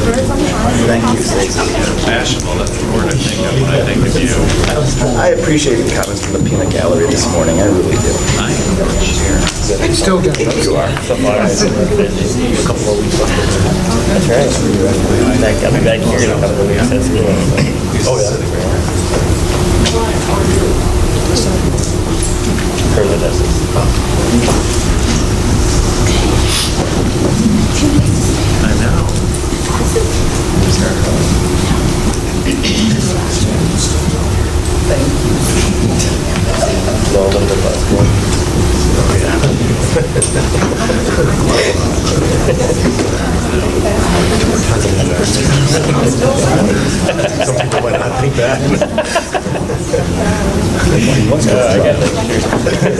Thank you, Stacey. Fashionable, that's the word I think of when I think of you. I appreciate the comments from the peanut gallery this morning. I really do. I am Still got those. You are. A couple more weeks left. That's right. I'll be back here in a couple of weeks. That's cool. Oh, yeah. Further distance. I know. Blow a little bit less. Some people might not think that.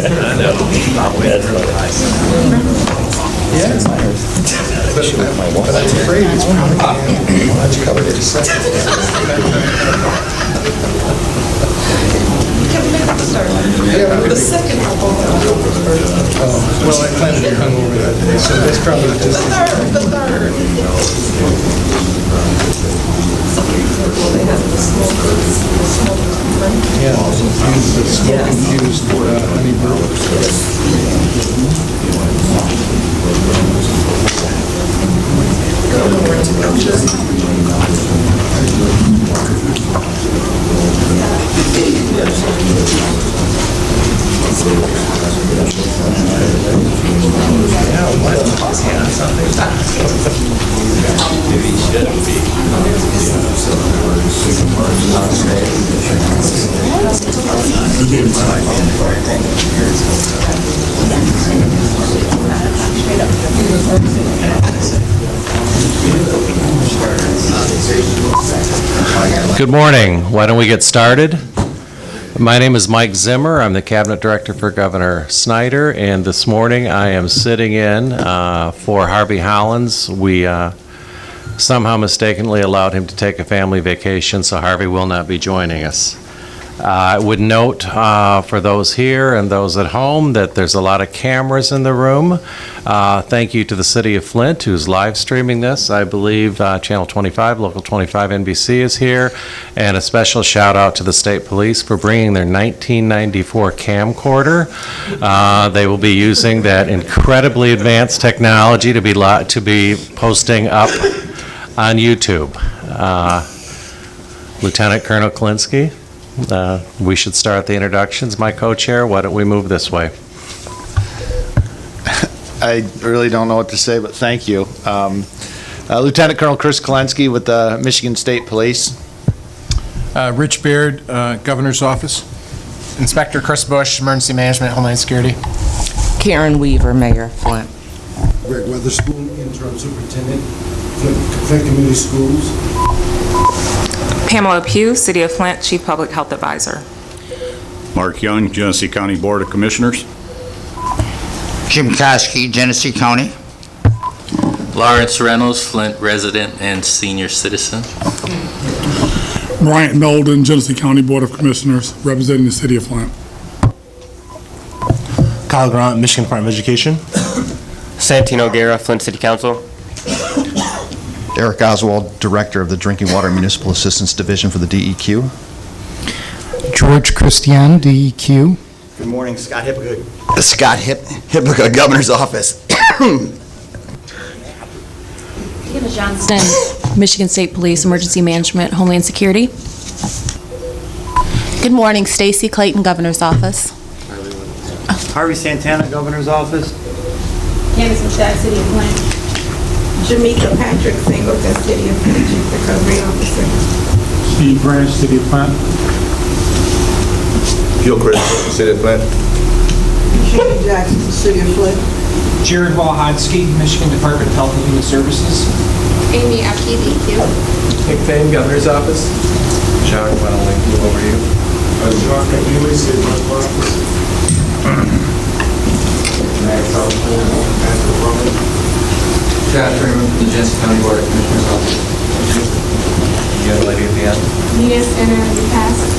I know. Yeah. But I'm afraid it's probably covered it. The second one. Well, I plan to be hungover that day, so that's probably just... The third. Yeah, the smoke-infused honey burgers. Maybe he should be. Good morning. Why don't we get started? My name is Mike Zimmer. I'm the Cabinet Director for Governor Snyder, and this morning I am sitting in for Harvey Hollins. We somehow mistakenly allowed him to take a family vacation, so Harvey will not be joining us. I would note for those here and those at home that there's a lot of cameras in the room. Thank you to the City of Flint, who's live streaming this. I believe Channel 25, Local 25 NBC is here. And a special shout out to the State Police for bringing their 1994 camcorder. They will be using that incredibly advanced technology to be posting up on YouTube. Lieutenant Colonel Klinsky. We should start the introductions. My co-chair, why don't we move this way? I really don't know what to say, but thank you. Lieutenant Colonel Chris Kolensky with the Michigan State Police. Rich Baird, Governor's Office. Inspector Chris Bush, Emergency Management, Homeland Security. Karen Weaver, Mayor, Flint. Greg Weatherspoon, Interim Superintendent, Flint Community Schools. Pamela Pugh, City of Flint, Chief Public Health Advisor. Mark Young, Genesee County Board of Commissioners. Jim Koski, Genesee County. Lawrence Reynolds, Flint resident and senior citizen. Bryant Nolden, Genesee County Board of Commissioners, representing the City of Flint. Kyle Grant, Michigan Department of Education. Santino Guerra, Flint City Council. Eric Oswald, Director of the Drinking Water Municipal Assistance Division for the DEQ. George Christian, DEQ. Good morning, Scott Hippigood. Scott Hippica, Governor's Office. Tina Johnston, Michigan State Police, Emergency Management, Homeland Security. Good morning, Stacy Clayton, Governor's Office. Harvey Santana, Governor's Office. Candace Machad, City of Flint. Jamaica Patrick Singleton, City of Flint, Chief Recovery Officer. Steve Branch, City of Flint. Gil Chris, City of Flint. Shane Jackson, City of Flint. Jared Walhodsky, Michigan Department of Health and Human Services. Amy Apke, DEQ. Nick Fane, Governor's Office. Chuck, why don't we move over to you? John McNeely, City Medical Office. Max Alford, Master Brumman. Josh Freeman from the Genesee County Board of Commissioners Office. You have a lady at the end? Nina Center, the past.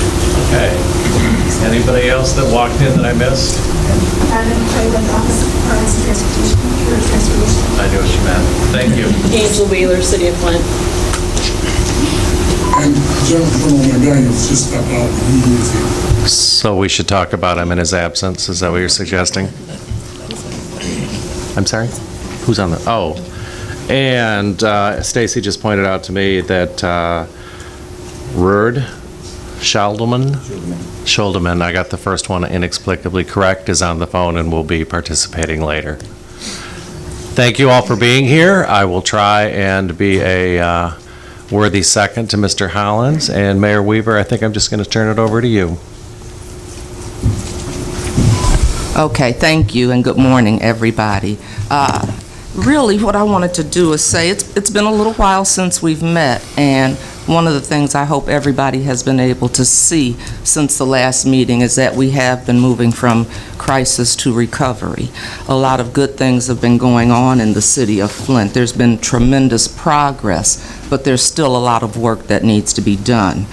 Okay. Anybody else that walked in that I missed? Adam Traylon, Office of Transportation. I knew what you meant. Thank you. Angela Wheeler, City of Flint. And Gentleman McDaniels just stepped out, and he is here. So we should talk about him in his absence, is that what you're suggesting? I'm sorry? Who's on the, oh. And Stacy just pointed out to me that Ruud Schuldeman, I got the first one inexplicably correct, is on the phone and will be participating later. Thank you all for being here. I will try and be a worthy second to Mr. Hollins. And Mayor Weaver, I think I'm just going to turn it over to you. Okay, thank you, and good morning, everybody. Really, what I wanted to do is say it's been a little while since we've met, and one of the things I hope everybody has been able to see since the last meeting is that we have been moving from crisis to recovery. A lot of good things have been going on in the city of Flint. There's been tremendous progress, but there's still a lot of work that needs to be done.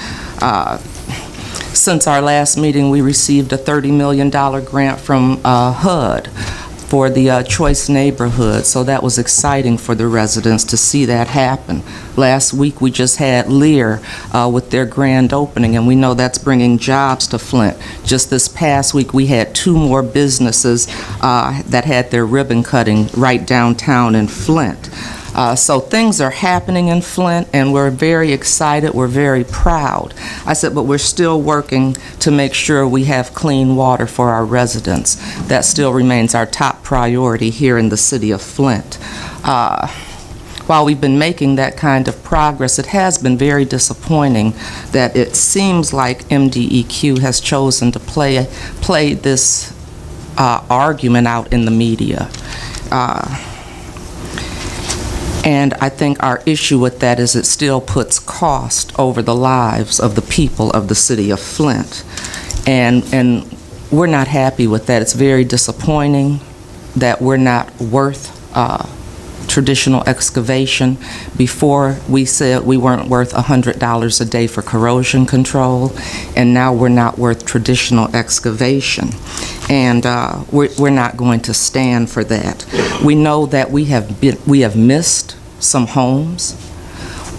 Since our last meeting, we received a $30 million grant from HUD for the Choice Neighborhood, so that was exciting for the residents to see that happen. Last week, we just had Lear with their grand opening, and we know that's bringing jobs to Flint. Just this past week, we had 2 more businesses that had their ribbon cutting right downtown in Flint. So things are happening in Flint, and we're very excited, we're very proud. I said, but we're still working to make sure we have clean water for our residents. That still remains our top priority here in the city of Flint. While we've been making that kind of progress, it has been very disappointing that it seems like MDEQ has chosen to play this argument out in the media. And I think our issue with that is it still puts cost over the lives of the people of the city of Flint. And we're not happy with that. It's very disappointing that we're not worth traditional excavation. Before, we said we weren't worth $100 a day for corrosion control, and now we're not worth traditional excavation. And we're not going to stand for that. We know that we have missed some homes.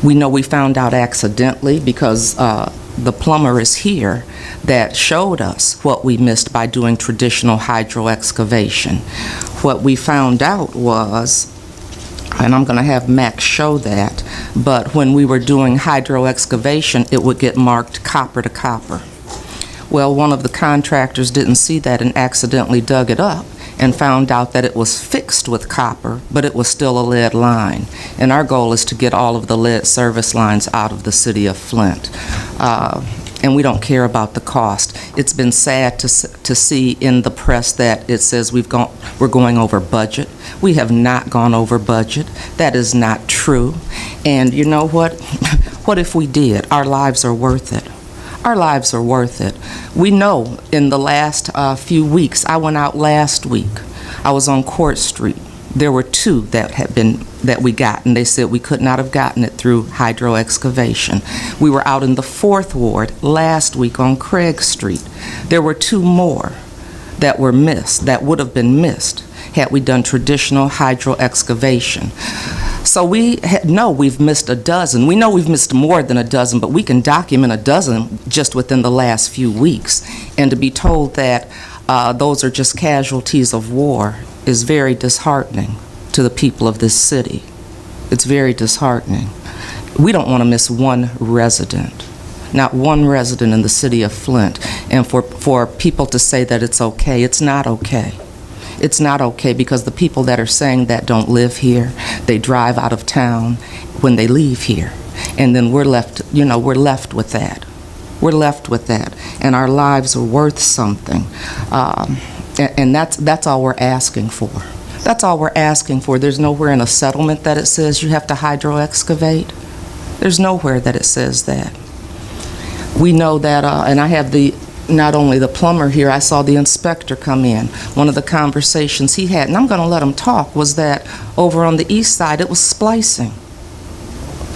We know we found out accidentally because the plumber is here that showed us what we missed by doing traditional hydro excavation. What we found out was, and I'm going to have Max show that, but when we were doing hydro excavation, it would get marked copper to copper. Well, one of the contractors didn't see that and accidentally dug it up and found out that it was fixed with copper, but it was still a lead line. And our goal is to get all of the lead service lines out of the city of Flint. And we don't care about the cost. It's been sad to see in the press that it says we're going over budget. We have not gone over budget. That is not true. And you know what? What if we did? Our lives are worth it. Our lives are worth it. We know in the last few weeks, I went out last week, I was on Court Street. There were 2 that we got, and they said we could not have gotten it through hydro excavation. We were out in the 4th Ward last week on Craig Street. There were 2 more that were missed, that would have been missed had we done traditional hydro excavation. So we know we've missed a dozen. We know we've missed more than a dozen, but we can document a dozen just within the last few weeks. And to be told that those are just casualties of war is very disheartening to the people of this city. It's very disheartening. We don't want to miss one resident, not one resident in the city of Flint. And for people to say that it's okay, it's not okay. It's not okay because the people that are saying that don't live here. They drive out of town when they leave here. And then we're left with that. We're left with that. And our lives are worth something. And that's all we're asking for. That's all we're asking for. There's nowhere in a settlement that it says you have to hydro excavate. There's nowhere that it says that. We know that, and I have not only the plumber here, I saw the inspector come in. One of the conversations he had, and I'm going to let him talk, was that over on the east side it was splicing.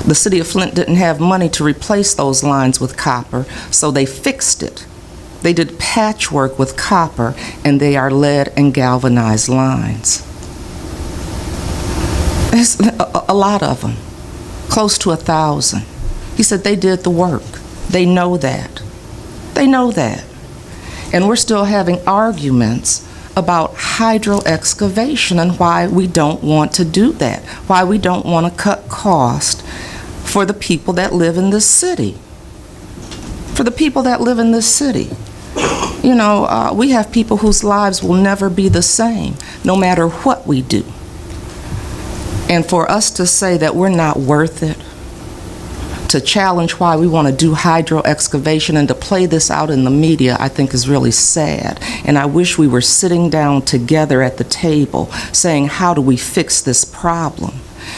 The city of Flint didn't have money to replace those lines with copper, so they fixed it. They did patchwork with copper, and they are lead and galvanized lines. There's a lot of them, close to 1,000. He said they did the work. They know that. They know that. And we're still having arguments about hydro-excavation and why we don't want to do that, why we don't want to cut cost for the people that live in this city. For the people that live in this city. You know, we have people whose lives will never be the same, no matter what we do. And for us to say that we're not worth it, to challenge why we want to do hydro-excavation and to play this out in the media, I think is really sad. And I wish we were sitting down together at the table saying, how do we fix this problem?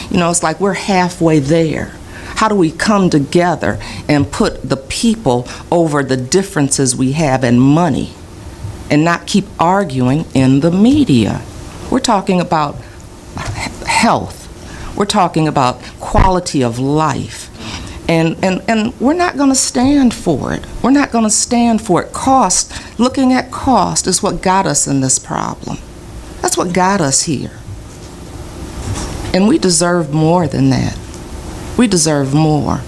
You know, it's like we're halfway there. How do we come together and put the people over the differences we have in money and not keep arguing in the media? We're talking about health. We're talking about quality of life. And we're not going to stand for it. We're not going to stand for it. Cost, looking at cost is what got us in this problem. That's what got us here. And we deserve more than that. We deserve more.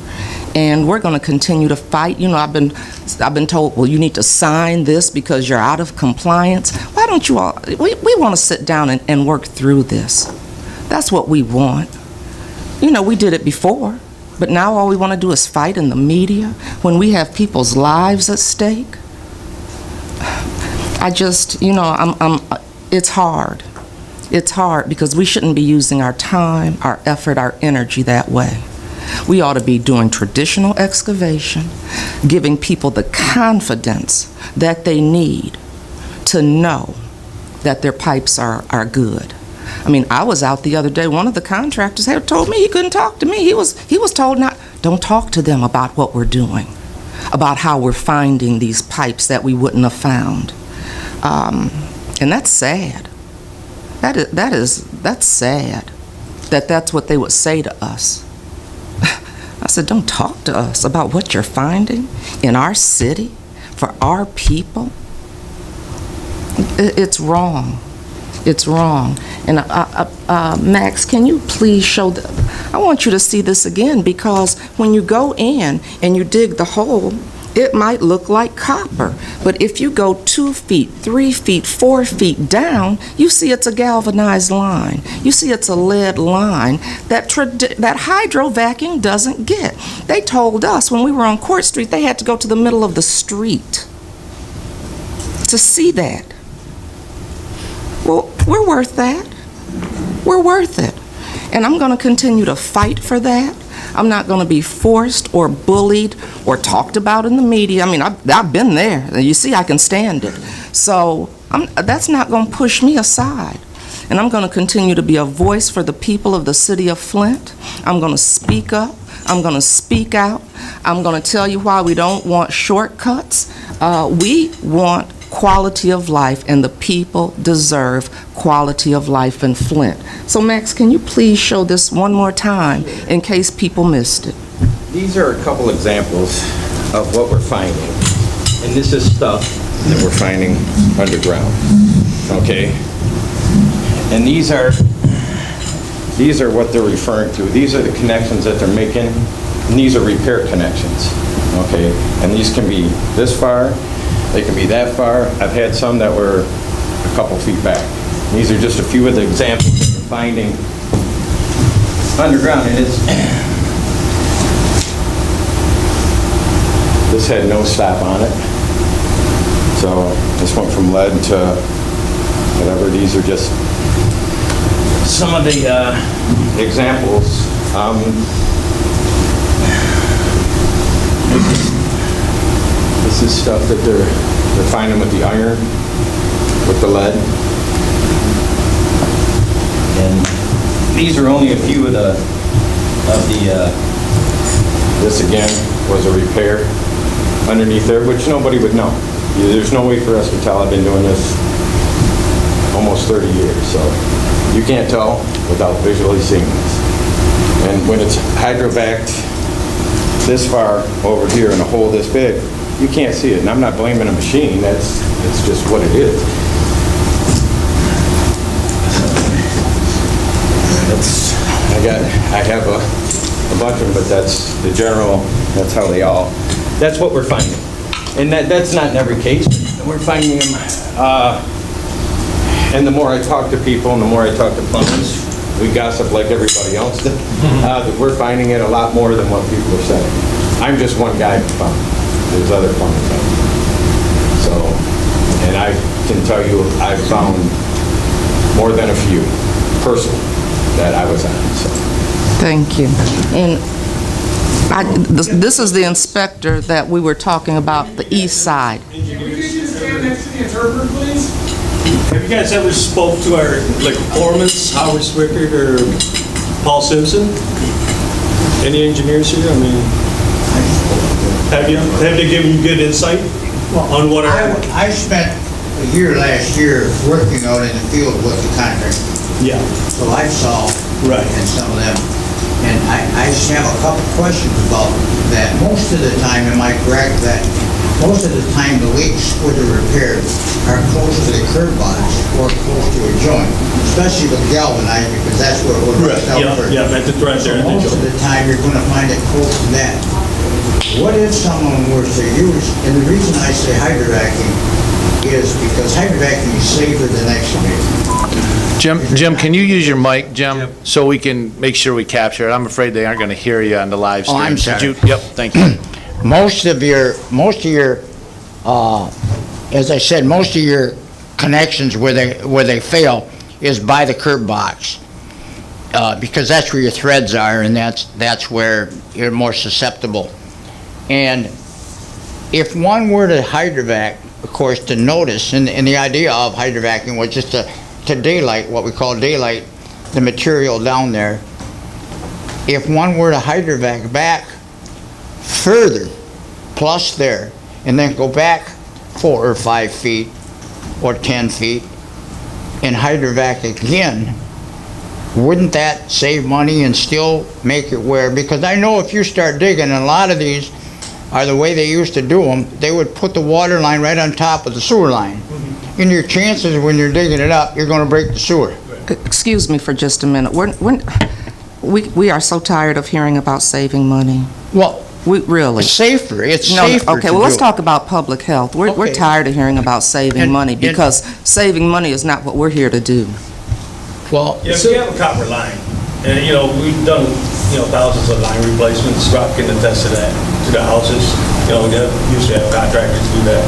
And we're going to continue to fight. You know, I've been told, well, you need to sign this because you're out of compliance. Why don't you all, we want to sit down and work through this. That's what we want. You know, we did it before. But now all we want to do is fight in the media when we have people's lives at stake. I just, you know, it's hard. It's hard because we shouldn't be using our time, our effort, our energy that way. We ought to be doing traditional excavation, giving people the confidence that they need to know that their pipes are good. I mean, I was out the other day, one of the contractors had told me he couldn't talk to me. He was told don't talk to them about what we're doing, about how we're finding these pipes that we wouldn't have found. And that's sad. That's sad that that's what they would say to us. I said, don't talk to us about what you're finding in our city for our people. It's wrong. It's wrong. And Max, can you please show I want you to see this again, because when you go in and you dig the hole, it might look like copper. But if you go 2 feet, 3 feet, 4 feet down, you see it's a galvanized line. You see it's a lead line that hydro vacuum doesn't get. They told us when we were on Court Street, they had to go to the middle of the street to see that. Well, we're worth that. We're worth it. And I'm going to continue to fight for that. I'm not going to be forced or bullied or talked about in the media. I mean, I've been there. You see, I can stand it. So that's not going to push me aside. And I'm going to continue to be a voice for the people of the city of Flint. I'm going to speak up. I'm going to speak out. I'm going to tell you why we don't want shortcuts. We want quality of life, and the people deserve quality of life in Flint. So Max, can you please show this one more time in case people missed it? These are a couple examples of what we're finding. And this is stuff that we're finding underground. Okay? And these are what they're referring to. These are the connections that they're making, and these are repair connections. Okay? And these can be this far, they can be that far. I've had some that were a couple feet back. These are just a few of the examples that we're finding underground. And this had no stop on it. So this went from lead to whatever. These are just some of the examples. This is stuff that they're finding with the iron, with the lead. And these are only a few of the this again was a repair underneath there, which nobody would know. There's no way for us to tell. I've been doing this almost 30 years, so you can't tell without visually seeing this. And when it's hydrovac'd this far over here in a hole this big, you can't see it. And I'm not blaming a machine. It's just what it is. I have a a bunch of them, but that's the general, that's how they all, that's what we're finding. And that's not in every case, but we're finding them, and the more I talk to people and the more I talk to plumbers, we gossip like everybody else, that we're finding it a lot more than what people are saying. I'm just one guy who found it. There's other plumbers out there. So, and I can tell you, I've found more than a few personally that I was on, so. Thank you. And this is the inspector that we were talking about, the east side. Can we get you to stand next to the interpreter, please? Have you guys ever spoke to our, like, foremans, Howard Fwicc or Paul Simpson? Any engineers here? I mean, have they given you good insight on what our... I spent a year last year working out in the field with the contractor. Yeah. So I saw and some of them. And I just have a couple questions about that. Most of the time, am I correct that most of the time the leaks where they're repaired are close to the curb box or close to a joint, especially with galvanized, because that's where it would rust out first. Yeah, that's right there. So most of the time, you're going to find it close to that. What if someone were to use, and the reason I say hydrovacing is because hydrovacing is safer than excavating. Jim, can you use your mic, Jim, so we can make sure we capture it? I'm afraid they aren't going to hear you on the live stream. Oh, I'm sorry. Yep, thank you. Most of your, as I said, most of your connections where they fail is by the curb box, because that's where your threads are, and that's where you're more susceptible. And if one were to hydrovac, of course, to notice, and the idea of hydrovacing was just to daylight, what we call daylight, the material down there. If one were to hydrovac back further, plus there, and then go back 4 or 5 feet or 10 feet and hydrovac again, wouldn't that save money and still make it where, because I know if you start digging, and a lot of these are the way they used to do them, they would put the water line right on top of the sewer line. And your chances when you're digging it up, you're going to break the sewer. Excuse me for just a minute. We are so tired of hearing about saving money. Well, really. It's safer. It's safer. Okay, well, let's talk about public health. We're tired of hearing about saving money, because saving money is not what we're here to do. Well, if you have a copper line, and we've done thousands of line replacements. Rob can attest to that, to the houses. We usually have contractors do that.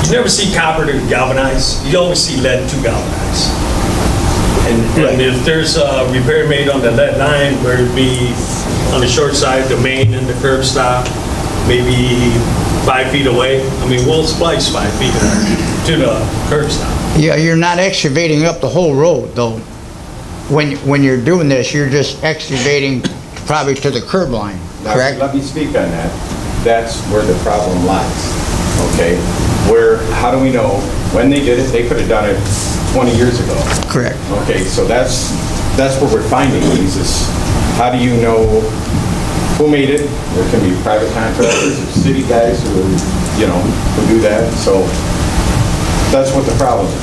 You never see copper to galvanize. You always see lead to galvanize. And if there's a repair made on the lead line, where it be on the short side, the main and the curb stop, maybe 5 feet away, I mean, we'll splice 5 feet to the curb stop. Yeah, you're not excavating up the whole road, though. When you're doing this, you're just excavating probably to the curb line, correct? Now, let me speak on that. That's where the problem lies, okay? How do we know when they did it? They could have done it 20 years ago. Correct. Okay, so that's where we're finding these, is how do you know who made it? There can be private contractors or city guys who do that. So that's what the problem is.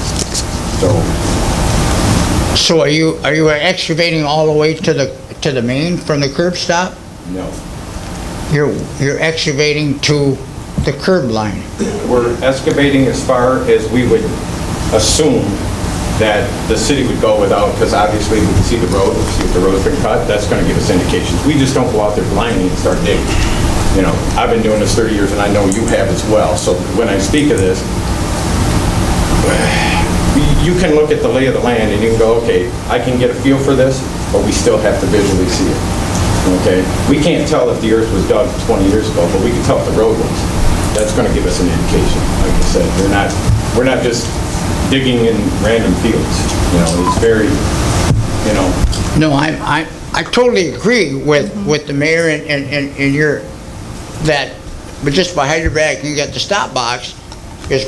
So are you excavating all the way to the main from the curb stop? No. You're excavating to the curb line. We're excavating as far as we would assume that the city would go without, because obviously we can see the road, see if the road's been cut, that's going to give us indications. We just don't go out there blindly and start digging. I've been doing this 30 years, and I know you have as well. So when I speak of this, you can look at the lay of the land and you can go, okay, I can get a feel for this, but we still have to visually see it. Okay? We can't tell if the earth was dug 20 years ago, but we can tell if the road was. That's going to give us an indication. Like I said, we're not just digging in random fields. It's very, No, I totally agree with the mayor and your but just by hydrovac you get the stop box is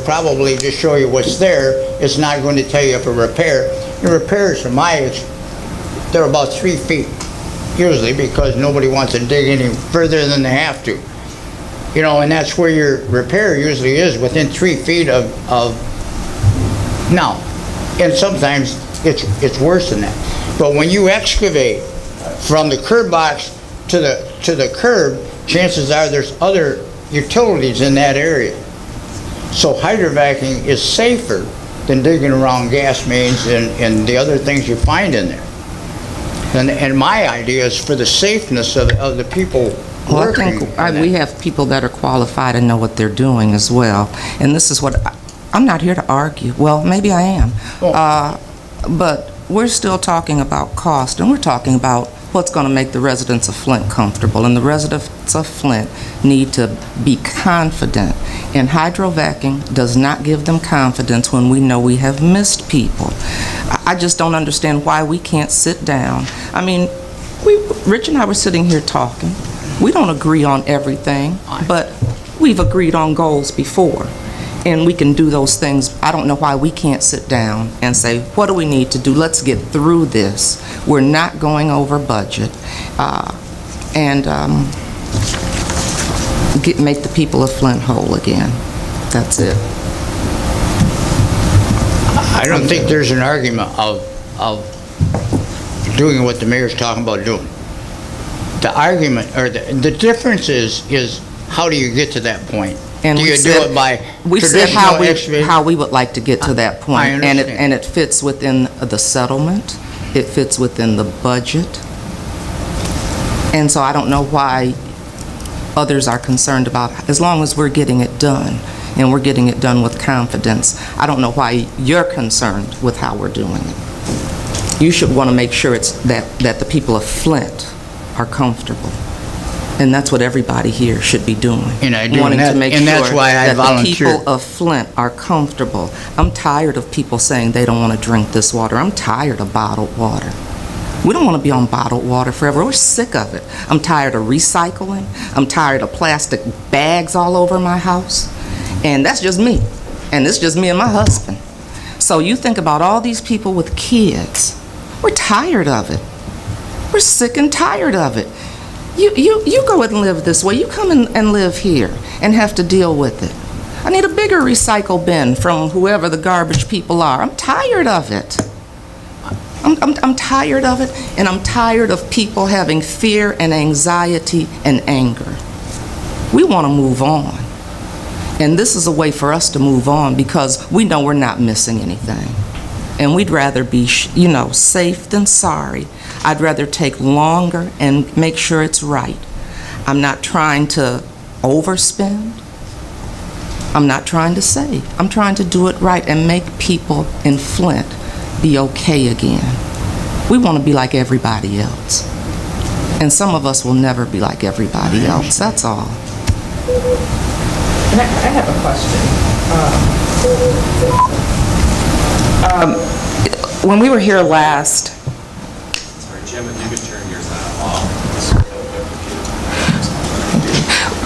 probably just show you what's there. It's not going to tell you if a repair. The repairs, from my age, they're about 3 feet usually, because nobody wants to dig any further than they have to. And that's where your repair usually is, within 3 feet of now. And sometimes it's worse than that. But when you excavate, from the curb box to the curb, chances are there's other utilities in that area. So hydrovacing is safer than digging around gas mains and the other things you find in there. And my idea is for the safeness of the people Well, I working. think we have people that are qualified and know what they're doing as well. And this is what, I'm not here to argue. Well, maybe I am. But we're still talking about cost, and we're talking about what's going to make the residents of Flint comfortable. And the residents of Flint need to be confident. And hydrovacing does not give them confidence when we know we have missed people. I just don't understand why we can't sit down. I mean, Rich and I were sitting here talking. We don't agree on everything, but we've agreed on goals before. And we can do those things. I don't know why we can't sit down and say, what do we need to do? Let's get through this. We're not going over budget. Make the people of Flint whole again. That's it. I don't think there's an argument of doing what the mayor's talking about doing. The argument, or the difference is how do you get to that point? And do you do it by we said traditional how we would like to get to that point. I understand. And it fits within the settlement. It fits within the budget. And so I don't know why others are concerned about, as long as we're getting it done, and we're getting it done with confidence. I don't know why you're concerned with how we're doing it. You should want to make sure it's that the people of Flint are comfortable. And that's what everybody here should be doing. And I do, wanting to make and that's sure why I that volunteer. the people of Flint are comfortable. I'm tired of people saying they don't want to drink this water. I'm tired of bottled water. We don't want to be on bottled water forever. We're sick of it. I'm tired of recycling. I'm tired of plastic bags all over my house. And that's just me. And it's just me and my husband. So you think about all these people with kids. We're tired of it. We're sick and tired of it. You go and live this way. You come and live here and have to deal with it. I need a bigger recycle bin from whoever the garbage people are. I'm tired of it. I'm tired of it, and I'm tired of people having fear and anxiety and anger. We want to move on. And this is a way for us to move on because we know we're not missing anything. And we'd rather be, safe than sorry. I'd rather take longer and make sure it's right. I'm not trying to overspend. I'm not trying to save. I'm trying to do it right and make people in Flint be okay again. We want to be like everybody else. And some of us will never be like everybody else. That's all. I have a question. When we were here last, Jim, if you could turn yours off.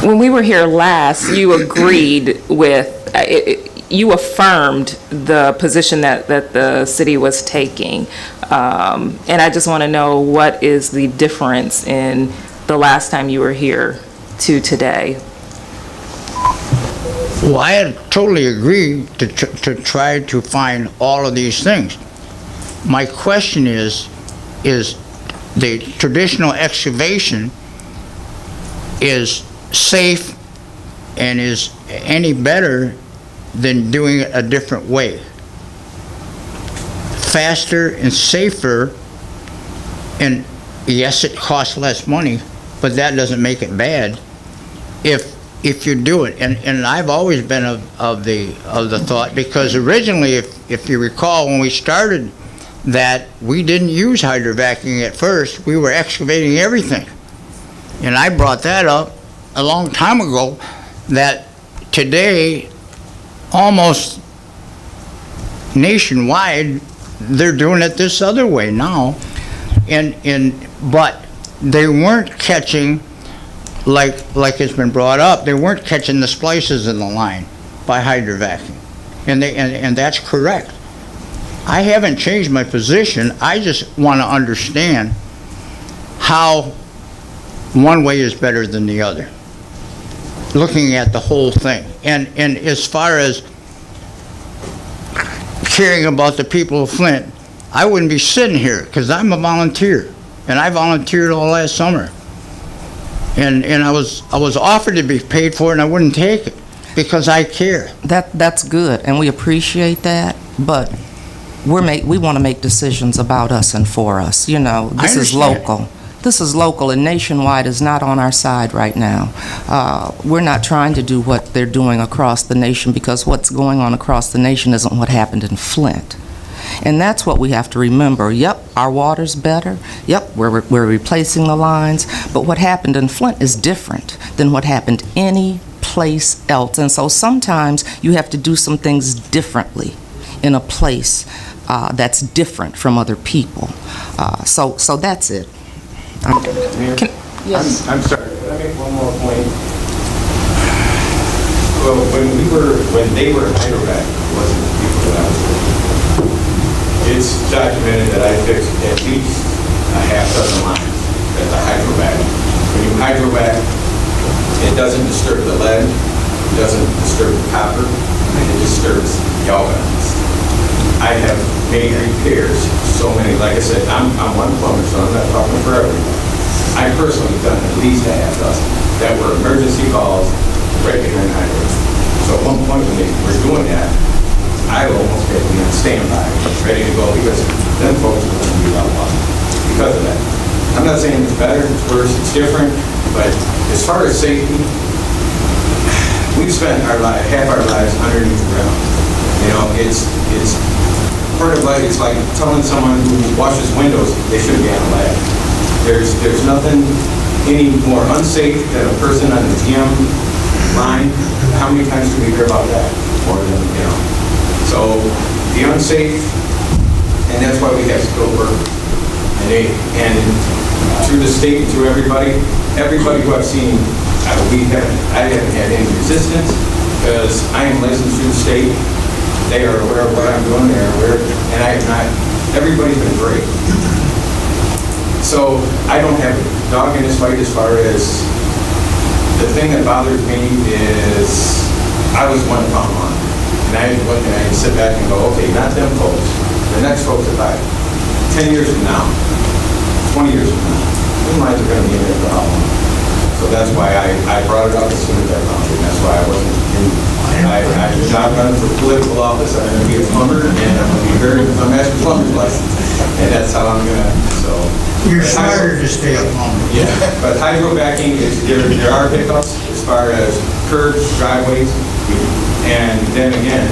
When we were here last, you agreed with, you affirmed the position that the city was taking. And I just want to know, what is the difference in the last time you were here to today? Well, I had totally agreed to try to find all of these things. My question is the traditional excavation is safe and is any better than doing it a different way? Faster and safer, and yes, it costs less money, but that doesn't make it bad if you do it. And I've always been of the thought, because originally, if you recall, when we started that, we didn't use hydrovacing at first. We were excavating everything. And I brought that up a long time ago, that today, almost nationwide, they're doing it this other way now. But they weren't catching, like it's been brought up, they weren't catching the splices in the line by hydrovacing. And that's correct. I haven't changed my position. I just want to understand how one way is better than the other, looking at the whole thing. And as far as caring about the people of Flint, I wouldn't be sitting here, because I'm a volunteer. and I volunteered all last summer. And I was offered to be paid for it, and I wouldn't take it because I care. That's good, and we appreciate that, but we want to make decisions about us and for us. You know, this is local. This is local, and Nationwide is not on our side right now. We're not trying to do what they're doing across the nation, because what's going on across the nation isn't what happened in Flint. And that's what we have to remember. Yep, our water's better. Yep, we're replacing the lines. But what happened in Flint is different than what happened any place else. And so sometimes you have to do some things differently in a place that's different from other people. So that's it. Yes. I'm sorry, can I make one more point? Well, when they were in Hydrovac, it wasn't the people that I was with. It's documented that I fixed at least a half dozen lines at the Hydrovac. When you Hydrovac, it doesn't disturb the lead, it doesn't disturb the copper, and it disturbs galvanized. I have made repairs, so many, like I said, I'm one plumber, so I'm not talking for everyone. I personally done at least a half dozen that were emergency calls right behind Hydrovac. So at one point when they were doing that, I almost had to be on standby, ready to go, because them folks were going to be without water because of that. I'm not saying it's better, it's worse, it's different, but as far as safety, we've spent half our lives underneath the ground. You know, it's part of life. It's like telling someone who washes windows they shouldn't be on a ladder. There's nothing any more unsafe than a person on the GM line. How many times do we hear about that? More than, you know. So the unsafe, and that's why we have skilled workers. And through the state, through everybody who I've seen, I haven't had any resistance, because I am licensed through the state. They are aware of what I'm doing, they're aware, and I have not, everybody's been great. So I don't have a dog in this fight as far as, the thing that bothers me is, I was one to come on. And I sit back and go, okay, not them folks, the next folks that buy 10 years from now, 20 years from now, those lines are going to be in there for how long? So that's why I brought it up as soon as I found it. That's why I wasn't I'm not running for political office. I'm going to be a plumber, and I'm going to be a master plumber's license. And that's how I'm going to, so. You're smarter to stay a plumber. Yeah, but hydrovacking, there are hiccups as far as curbs, driveways, and then again,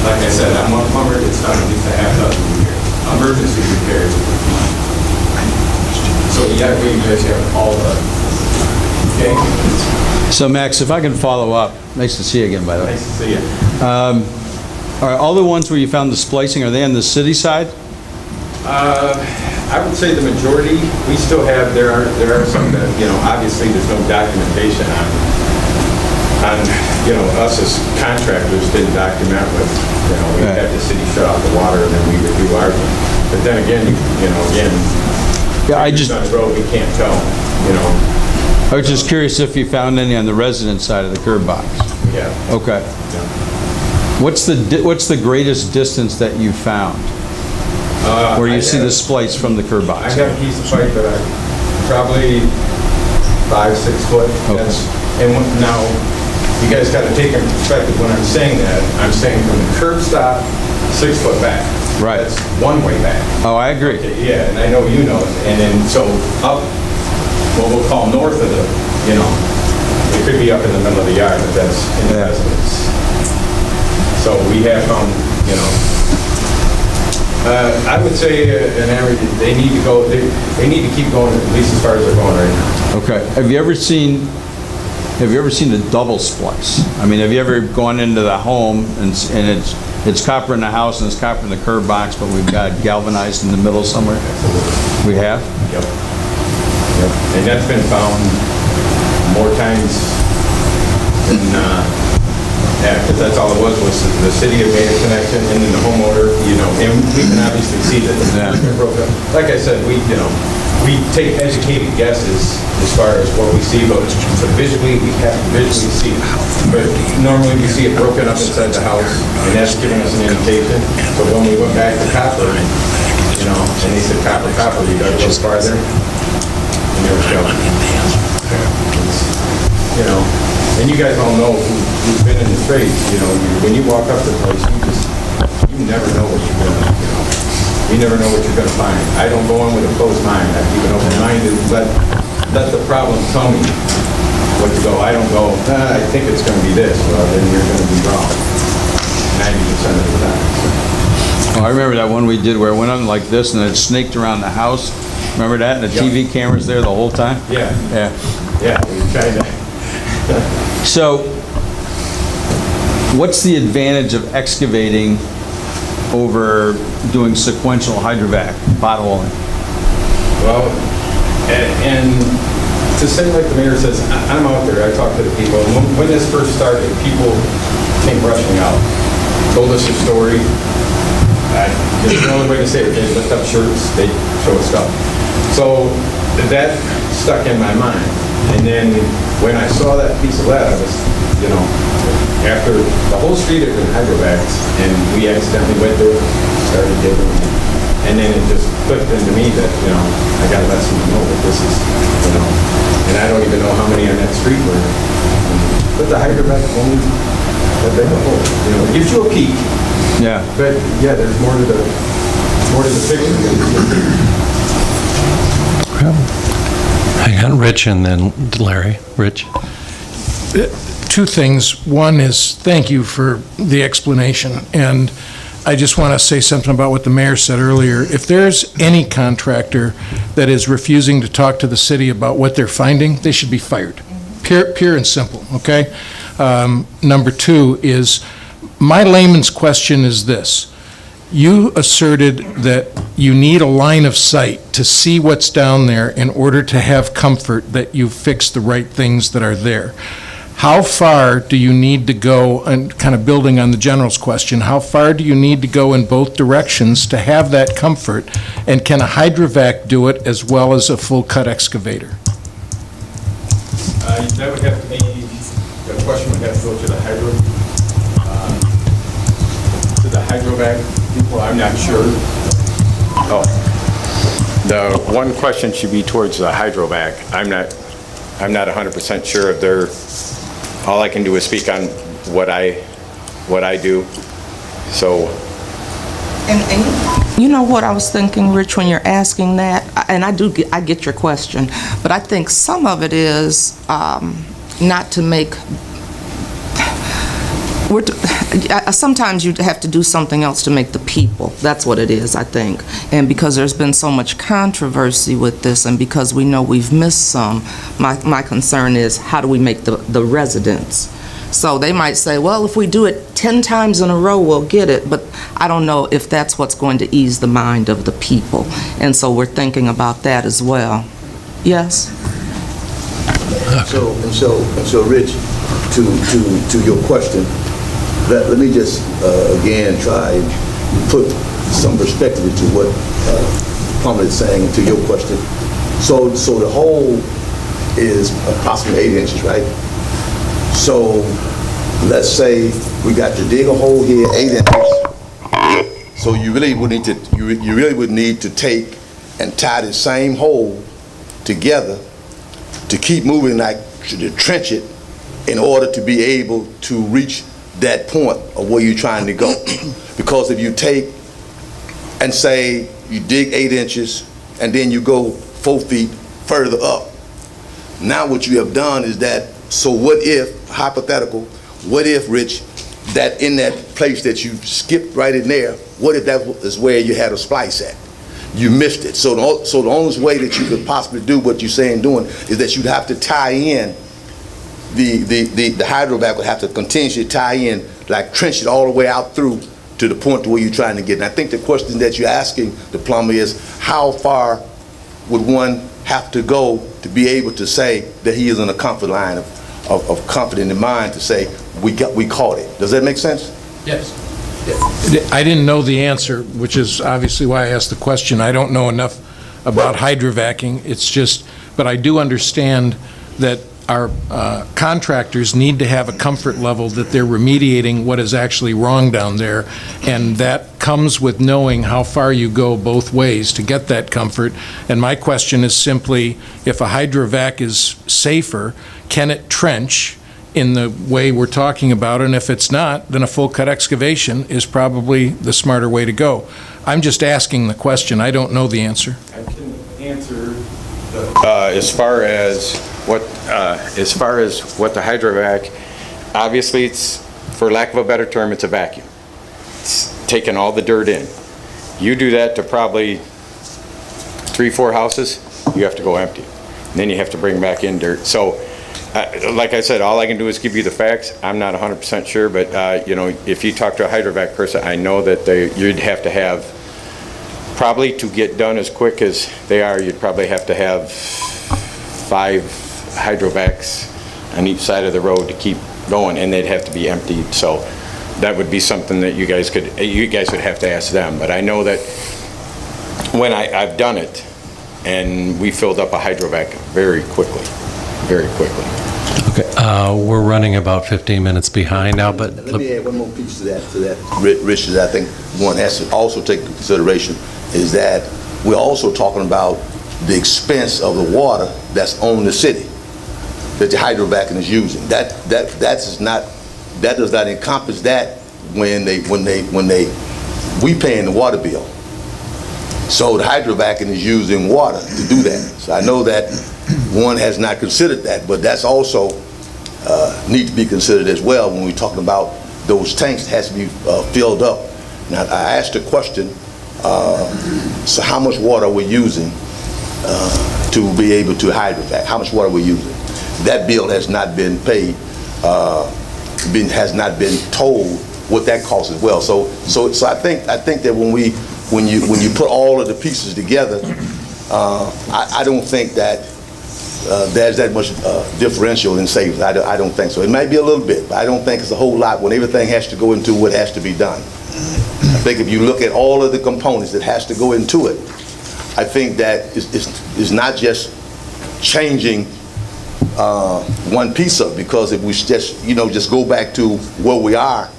like I said, I'm one plumber that's done at least a half dozen repairs, emergency repairs. So yeah, we guys have all the, okay? So Max, if I can follow up, nice to see you again, by the way. Nice to see you. Are all the ones where you found the splicing, are they on the city side? I would say the majority, we still have, there are some that, you know, obviously there's no documentation on, you know, us as contractors didn't document with, you know, we had the city shut off the water and then we would do our, but then again, you know, again, yeah, I just, on the road, we can't tell, you know. I was just curious if you found any on the resident side of the curb box. Yeah. Okay. Yeah. What's the greatest distance that you found? Where you see the splice from the curb box? I have a piece of pipe that I probably 5-6 foot. Okay. And now, you guys got to take in perspective when I'm saying that, I'm saying from the curb stop, 6 foot back. Right. That's one way back. Oh, I agree. Okay, yeah, and I know you know it. And then, so up, what we'll call north of the, you know, it could be up in the middle of the yard, but that's in the residence. So we have, you know, I would say an average, they need to go, they need to keep going at least as far as they're going right now. Okay. Have you ever seen the double splice? I mean, have you ever gone into the home and it's copper in the house and it's copper in the curb box, but we've got galvanized in the middle somewhere? We have? Yep. Yep. And that's been found more times than, yeah, because that's all it was the city had made a connection, and then the homeowner, you know, and we can obviously see that it's been broken up. Like I said, we take educated guesses as far as what we see, but visually, we have to visually see it. But normally we see it broken up inside the house, and that's giving us an indication. So when we went back to copper, you know, and they said, copper, you gotta go farther. And there was you know, and you guys all know who's been in the trades, you know, when you walk up to the place, you never know what you're gonna, you know, you never know what you're gonna find. I don't go in with a closed mind. I keep an open mind and let the problem tell me what to go. I don't go, I think it's gonna be this. Well, then you're gonna be wrong 90% of the time. Oh, I remember that one we did where it went on like this and it snaked around the house. Remember that? And the TV cameras there the whole time? Yeah. Yeah. Yeah, we tried that. So, what's the advantage of excavating over doing sequential hydrovac, potholing? Well, and to say like the mayor says, I'm out there, I talk to the people, and when this first started, people came rushing out, told us their story. There's no other way to say it. They lift up shirts, they show us stuff. So that stuck in my mind. And then when I saw that piece of lead, I was, you know, after the whole street had been hydrovacs, and we accidentally went there, started digging, and then it just clicked into me that, you know, I got to let someone know that this is, you know, and I don't even know how many on that street were. But the hydrovac only that big a hole, you know, it gives you a peek. Yeah. But yeah, there's more to the picture. Hang on, Rich, and then Larry. Rich? Two things. One is, thank you for the explanation, and I just want to say something about what the mayor said earlier. If there's any contractor that is refusing to talk to the city about what they're finding, they should be fired. Pure and simple, okay? Number two is, my layman's question is this. You asserted that you need a line of sight to see what's down there in order to have comfort that you've fixed the right things that are there. How far do you need to go, and kind of building on the general's question, how far do you need to go in both directions to have that comfort? And can a hydrovac do it as well as a full cut excavator? That would have to be, the question would have to go to the hydrovac people, I'm not sure. Oh, the one question should be towards the hydrovac. I'm not 100% sure if they're, all I can do is speak on what I do, so. And you know what I was thinking, Rich, when you're asking that, and I get your question, but I think some of it is not to make, sometimes you have to do something else to make the people. That's what it is, I think. And because there's been so much controversy with this, and because we know we've missed some, my concern is, how do we make the residents? So they might say, well, if we do it 10 times in a row, we'll get it. But I don't know if that's what's going to ease the mind of the people. And so we're thinking about that as well. Yes? So Rich, to your question, let me just again try and put some perspective into what Plummer is saying to your question. So the hole is approximately 8 inches, right? So let's say we got to dig a hole here 8 inches. So you really would need to take and tie the same hole together to keep moving, like to trench it, in order to be able to reach that point of where you're trying to go. Because if you take and say you dig 8 inches and then you go 4 feet further up, now what you have done is that, so what if, hypothetical, what if, Rich, that in that place that you skipped right in there, what if that is where you had a splice at? You missed it. So the only way that you could possibly do what you're saying doing is that you'd have to tie in, the hydrovac would have to continuously tie in, like trench it all the way out through to the point to where you're trying to get. And I think the question that you're asking the plumber is, how far would one have to go to be able to say that he is in a comfort line of comfort in the mind to say, we caught it. Does that make sense? Yes. I didn't know the answer, which is obviously why I asked the question. I don't know enough about hydrovacing. It's just, but I do understand that our contractors need to have a comfort level that they're remediating what is actually wrong down there, and that comes with knowing how far you go both ways to get that comfort. And my question is simply, if a hydrovac is safer, can it trench in the way we're talking about? And if it's not, then a full cut excavation is probably the smarter way to go. I'm just asking the question. I don't know the answer. I can answer as far as what the hydrovac, obviously it's, for lack of a better term, it's a vacuum. It's taking all the dirt in. You do that to probably 3-4 houses, you have to go empty. And then you have to bring back in dirt. So, like I said, all I can do is give you the facts. I'm not 100% sure, but you know, if you talk to a hydrovac person, I know that you'd have to have, probably to get done as quick as they are, you'd probably have to have 5 hydrovacs on each side of the road to keep going, and they'd have to be emptied. So that would be something that you guys would have to ask them. But I know that when I've done it, and we filled up a hydrovac very quickly. Okay, we're running about 15 minutes behind now, but... Let me add one more piece to that, Rich, that I think one has to also take into consideration, is that we're also talking about the expense of the water that's on the city that the hydrovac is using. That does not encompass that when we paying the water bill. So the hydrovac is using water to do that. So I know that one has not considered that, but that's also need to be considered as well when we're talking about those tanks that has to be filled up. Now, I asked a question, so how much water are we using to be able to hydrovac? How much water are we using? That bill has not been paid, has not been told what that costs as well. So I think that when you put all of the pieces together, I don't think that there's that much differential in savings. I don't think so. It might be a little bit, but I don't think it's a whole lot when everything has to go into what has to be done. I think if you look at all of the components that has to go into it, I think that it's not just changing one piece of it, because if we just go back to where we are,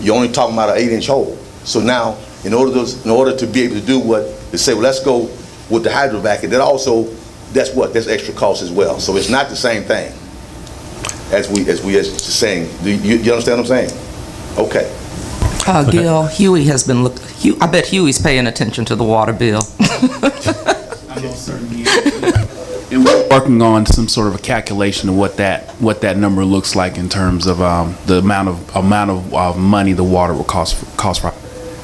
you're only talking about an 8-inch hole. So now, in order to be able to do what they say, well, let's go with the hydrovac, and then also that's extra cost as well. So it's not the same thing as we saying. You understand what I'm saying? Okay. Gil, Huey has been I bet Huey's paying attention to the water bill. I'm most certainly. And we're working on some sort of a calculation of what that number looks like in terms of the amount of money the water will cost for.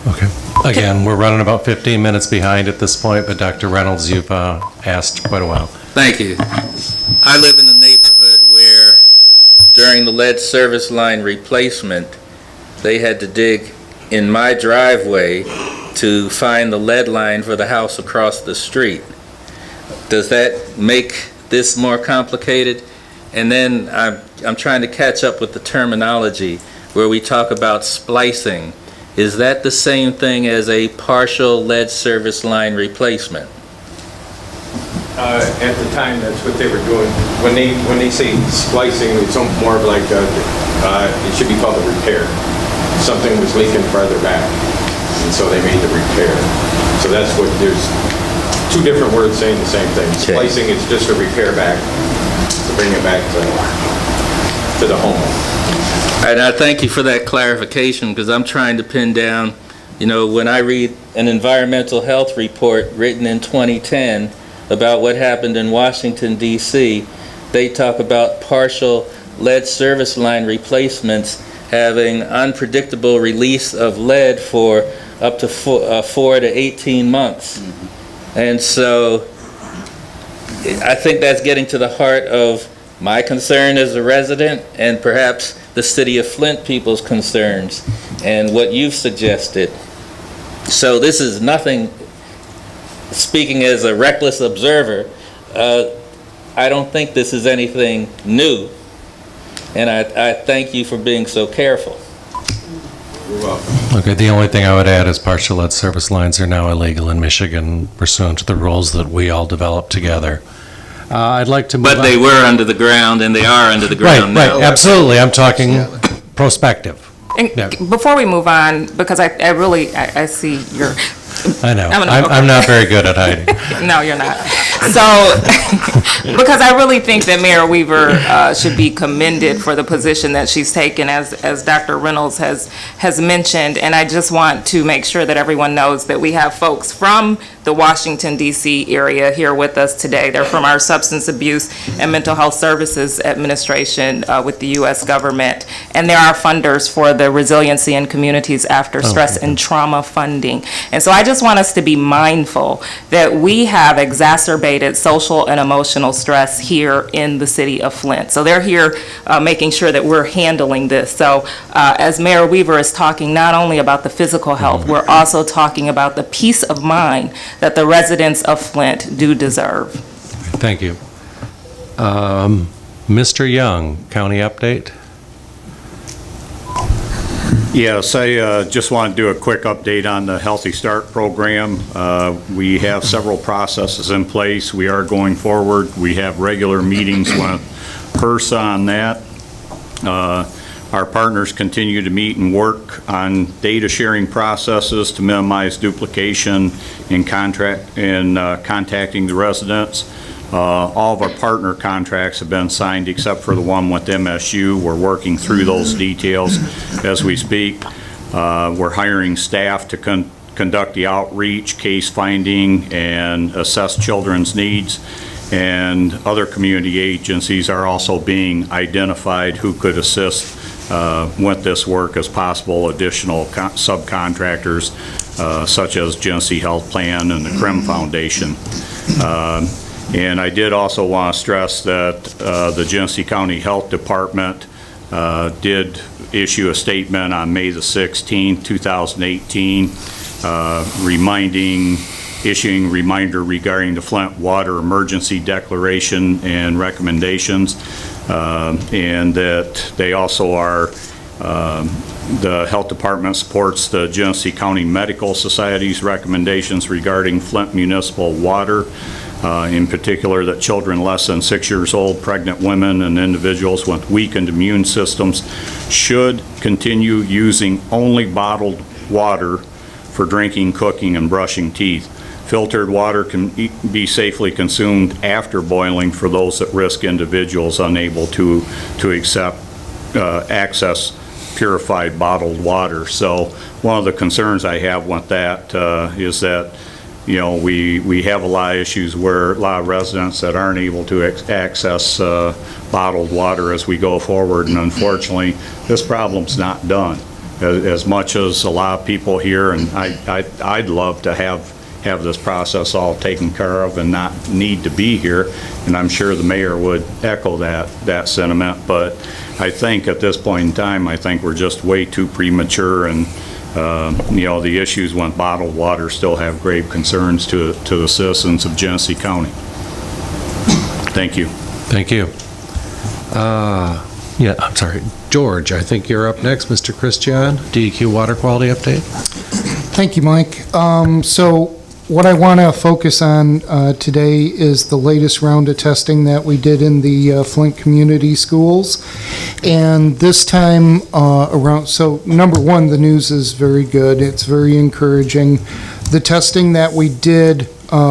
Okay. Again, we're running about 15 minutes behind at this point, but Dr. Reynolds, you've asked quite a while. Thank you. I live in a neighborhood where during the lead service line replacement, they had to dig in my driveway to find the lead line for the house across the street. Does that make this more complicated? And then I'm trying to catch up with the terminology where we talk about splicing. Is that the same thing as a partial lead service line replacement? At the time, that's what they were doing. When they say splicing, it's more of like it should be called a repair. Something was leaking farther back, and so they made the repair. So that's what there's two different words saying the same thing. Okay. Splicing is just a repair back to bring it back to the home. And I thank you for that clarification, because I'm trying to pin down, when I read an environmental health report written in 2010 about what happened in Washington, D.C., they talk about partial lead service line replacements having unpredictable release of lead for up to 4 to 18 months. Mm-hmm. And so I think that's getting to the heart of my concern as a resident, and perhaps the city of Flint people's concerns, and what you've suggested. So this is nothing, speaking as a reckless observer, I don't think this is anything new, and I thank you for being so careful. You're welcome. Okay, the only thing I would add is partial lead service lines are now illegal in Michigan pursuant to the rules that we all developed together. I'd like to move But on. they were under the ground, and they are under the Right, ground now. right, absolutely. I'm talking prospective. And Yeah. before we move on, because I really, I see your. I know. I'm gonna- I'm not very good at hiding. No, you're not. So, because I really think that Mayor Weaver should be commended for the position that she's taken, as Dr. Reynolds has mentioned. And I just want to make sure that everyone knows that we have folks from the Washington, D.C. area here with us today. They're from our Substance Abuse and Mental Health Services Administration with the U.S. government. And there are funders for the Resiliency in Communities After Stress and Trauma funding. And so I just want us to be mindful that we have exacerbated social and emotional stress here in the city of Flint. So they're here making sure that we're handling this. So as Mayor Weaver is talking not only about the physical health, we're also talking about the peace of mind that the residents of Flint do deserve. Thank you. Mr. Young, county update? Yes, I just want to do a quick update on the Healthy Start program. We have several processes in place. We are going forward. We have regular meetings with HRSA on that. Our partners continue to meet and work on data sharing processes to minimize duplication in contacting the residents. All of our partner contracts have been signed except for the one with MSU. We're working through those details as we speak. We're hiring staff to conduct the outreach, case finding, and assess children's needs. And other community agencies are also being identified who could assist with this work as possible additional subcontractors such as Genesee Health Plan and the Krim Foundation. And I did also want to stress that the Genesee County Health Department did issue a statement on May the 16th, 2018, issuing reminder regarding the Flint Water Emergency Declaration and recommendations, and that they also are, the Health Department supports the Genesee County Medical Society's recommendations regarding Flint municipal water. In particular, that children less than 6 years old, pregnant women, and individuals with weakened immune systems should continue using only bottled water for drinking, cooking, and brushing teeth. Filtered water can be safely consumed after boiling for those at-risk individuals unable to access purified bottled water. So one of the concerns I have with that is that we have a lot of issues where a lot of residents that aren't able to access bottled water as we go forward, and unfortunately, this problem's not done. As much as a lot of people here, and I'd love to have this process all taken care of and not need to be here, and I'm sure the mayor would echo that sentiment, but I think at this point in time, I think we're just way too premature, and the issues with bottled water still have grave concerns to the citizens of Genesee County. Thank you. Thank you. Yeah, I'm sorry. George, I think you're up next. Mr. Christian, DEQ water quality update. Thank you, Mike. So what I want to focus on today is the latest round of testing that we did in the Flint community schools. And this time around, so number one, the news is very good. It's very encouraging. The testing that we did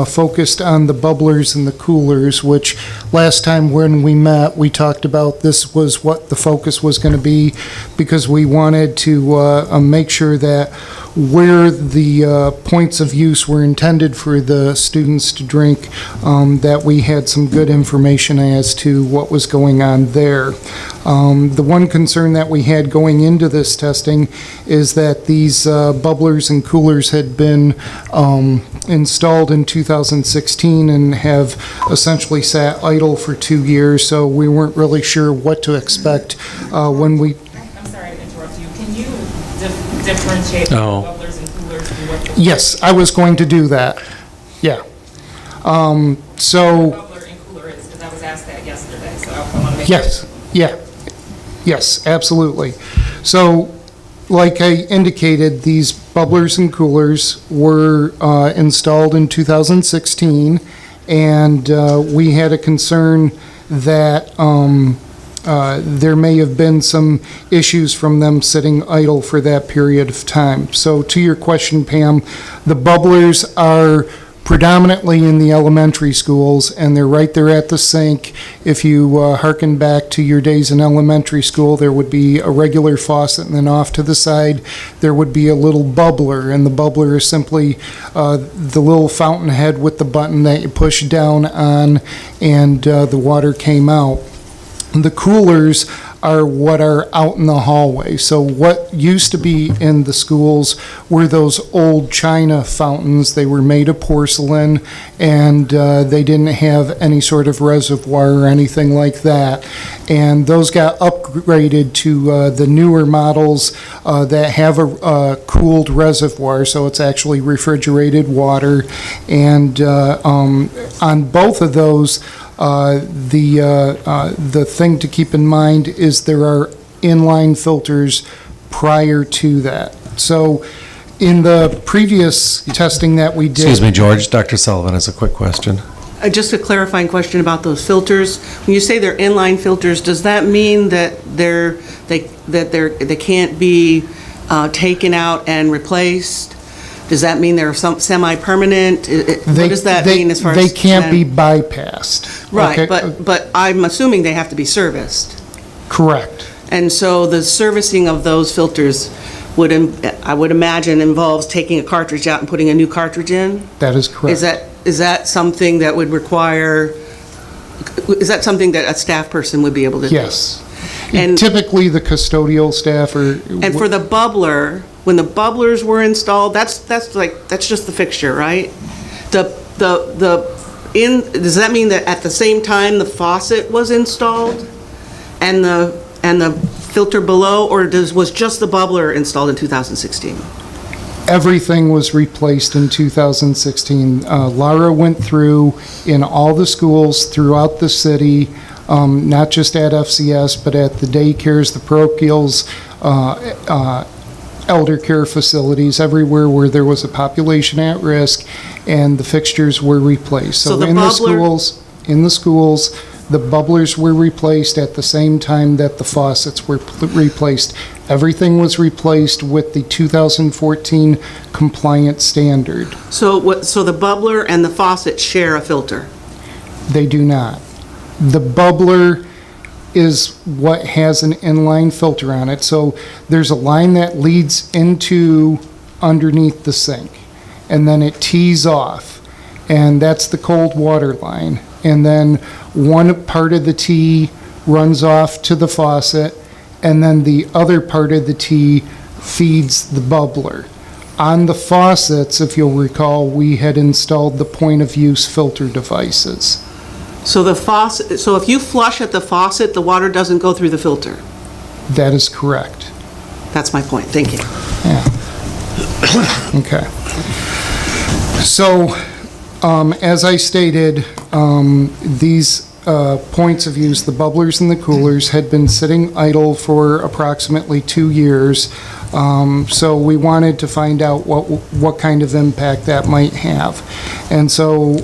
focused on the bubblers and the coolers, which last time when we met, we talked about this was what the focus was going to be, because we wanted to make sure that where the points of use were intended for the students to drink, that we had some good information as to what was going on there. The one concern that we had going into this testing is that these bubblers and coolers had been installed in 2016 and have essentially sat idle for 2 years, so we weren't really sure what to expect when we... I'm sorry to interrupt you. Can you differentiate bubblers and coolers? And what Yes, I was going to do that. Yeah. So... Bubbler and cooler is, because I was asked that yesterday, so I want to make Yes, sure. yes, absolutely. So, like I indicated, these bubblers and coolers were installed in 2016, and we had a concern that there may have been some issues from them sitting idle for that period of time. So to your question, Pam, the bubblers are predominantly in the elementary schools, and they're right there at the sink. If you hearken back to your days in elementary school, there would be a regular faucet, and then off to the side, there would be a little bubbler, and the bubbler is simply the little fountain head with the button that you push down on, and the water came out. The coolers are what are out in the hallway. So what used to be in the schools were those old china fountains. They were made of porcelain, and they didn't have any sort of reservoir or anything like that. And those got upgraded to the newer models that have a cooled reservoir, so it's actually refrigerated water. And on both of those, the thing to keep in mind is there are inline filters prior to that. So in the previous testing that we did... Excuse me, George, Dr. Sullivan has a quick question. Just a clarifying question about those filters. When you say they're inline filters, does that mean that they can't be taken out and replaced? Does that mean they're semi-permanent? What does that mean as far as... They can't be bypassed. Right, Okay? but I'm assuming they have to be serviced. Correct. And so the servicing of those filters would, I would imagine, involves taking a cartridge out and putting a new cartridge in? That is correct. Is that something that would require, is that something that a staff person would be able to do? Yes. And typically the custodial staff are... And for the bubbler, when the bubblers were installed, that's just the fixture, right? Does that mean that at the same time the faucet was installed and the filter below, or was just the bubbler installed in 2016? Everything was replaced in 2016. Lara went through in all the schools throughout the city, not just at FCS, but at the daycares, the parochials, elder care facilities, everywhere where there was a population at risk, and the fixtures were replaced. So the in bubbler- the schools, the bubblers were replaced at the same time that the faucets were replaced. Everything was replaced with the 2014 compliant standard. So the bubbler and the faucet share a filter? They do not. The bubbler is what has an inline filter on it. So there's a line that leads into underneath the sink, and then it tees off, and that's the cold water line. And then one part of the tee runs off to the faucet, and then the other part of the tee feeds the bubbler. On the faucets, if you'll recall, we had installed the point-of-use filter devices. So the faucet, so if you flush at the faucet, the water doesn't go through the filter? That is correct. That's my point. Thank you. Yeah. Okay. So, as I stated, these points of use, the bubblers and the coolers, had been sitting idle for approximately 2 years. So we wanted to find out what kind of impact that might have. And so,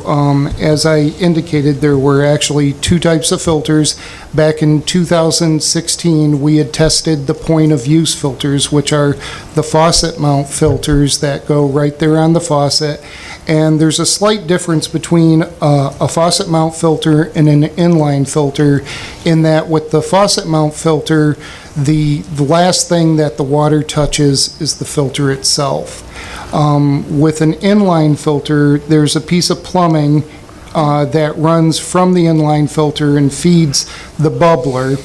as I indicated, there were actually two types of filters. Back in 2016, we had tested the point-of-use filters, which are the faucet mount filters that go right there on the faucet. And there's a slight difference between a faucet mount filter and an inline filter, in that with the faucet mount filter, the last thing that the water touches is the filter itself. With an inline filter, there's a piece of plumbing that runs from the inline filter and feeds the bubbler.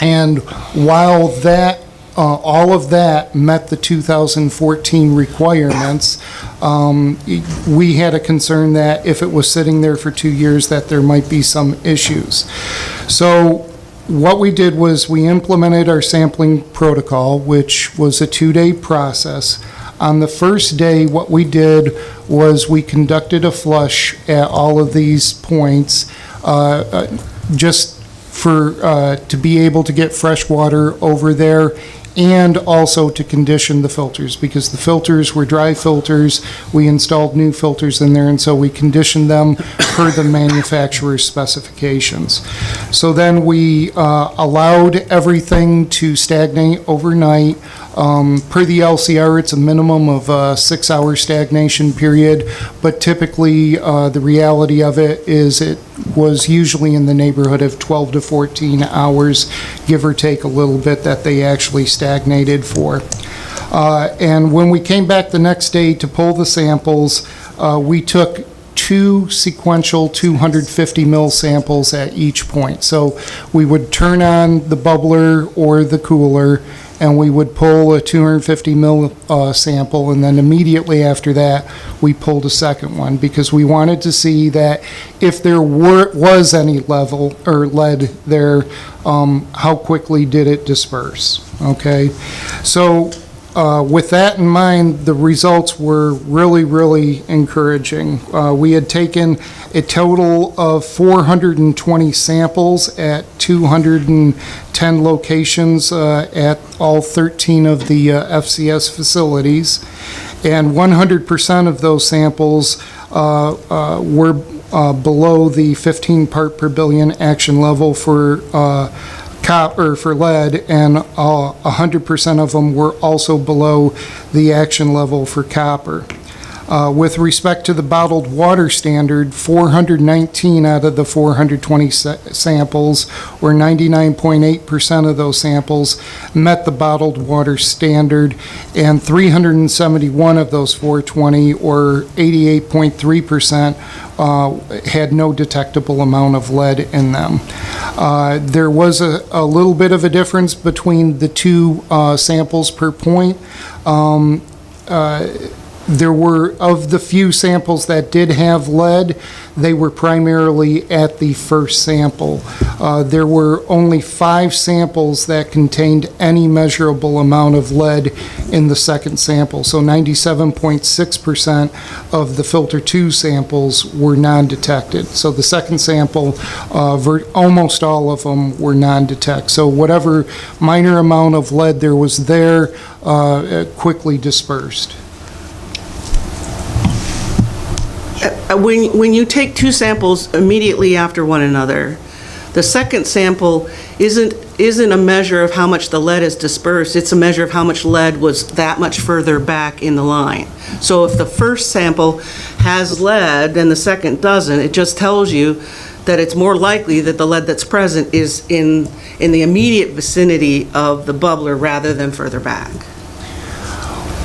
And while that all of that met the 2014 requirements, we had a concern that if it was sitting there for 2 years, that there might be some issues. So what we did was we implemented our sampling protocol, which was a 2-day process. On the first day, what we did was we conducted a flush at all of these points, just for to be able to get fresh water over there and also to condition the filters, because the filters were dry filters. We installed new filters in there, and so we conditioned them per the manufacturer's specifications. So then we allowed everything to stagnate overnight. Per the LCR, it's a minimum of a 6-hour stagnation period, but typically the reality of it is it was usually in the neighborhood of 12 to 14 hours, give or take a little bit, that they actually stagnated for. And when we came back the next day to pull the samples, we took 2 sequential 250 mil samples at each point. So we would turn on the bubbler or the cooler, and we would pull a 250 mil sample, and then immediately after that, we pulled a second one, because we wanted to see that if there was any level or lead there, how quickly did it disperse, okay? So with that in mind, the results were really, really encouraging. We had taken a total of 420 samples at 210 locations at all 13 of the FCS facilities, and 100% of those samples were below the 15 part per billion action level for copper, for lead, and 100% of them were also below the action level for copper. With respect to the bottled water standard, 419 out of the 420 samples, or 99.8% of those samples, met the bottled water standard, and 371 of those 420, or 88.3%, had no detectable amount of lead in them. There was a little bit of a difference between the two samples per point. There were, of the few samples that did have lead, they were primarily at the first sample. There were only 5 samples that contained any measurable amount of lead in the second sample. So 97.6% of the filter 2 samples were non-detected. So the second sample, almost all of them were non-detect. So whatever minor amount of lead there was there quickly dispersed. When you take 2 samples immediately after one another, the second sample isn't a measure of how much the lead is dispersed, it's a measure of how much lead was that much further back in the line. So if the first sample has lead and the second doesn't, it just tells you that it's more likely that the lead that's present is in the immediate vicinity of the bubbler rather than further back.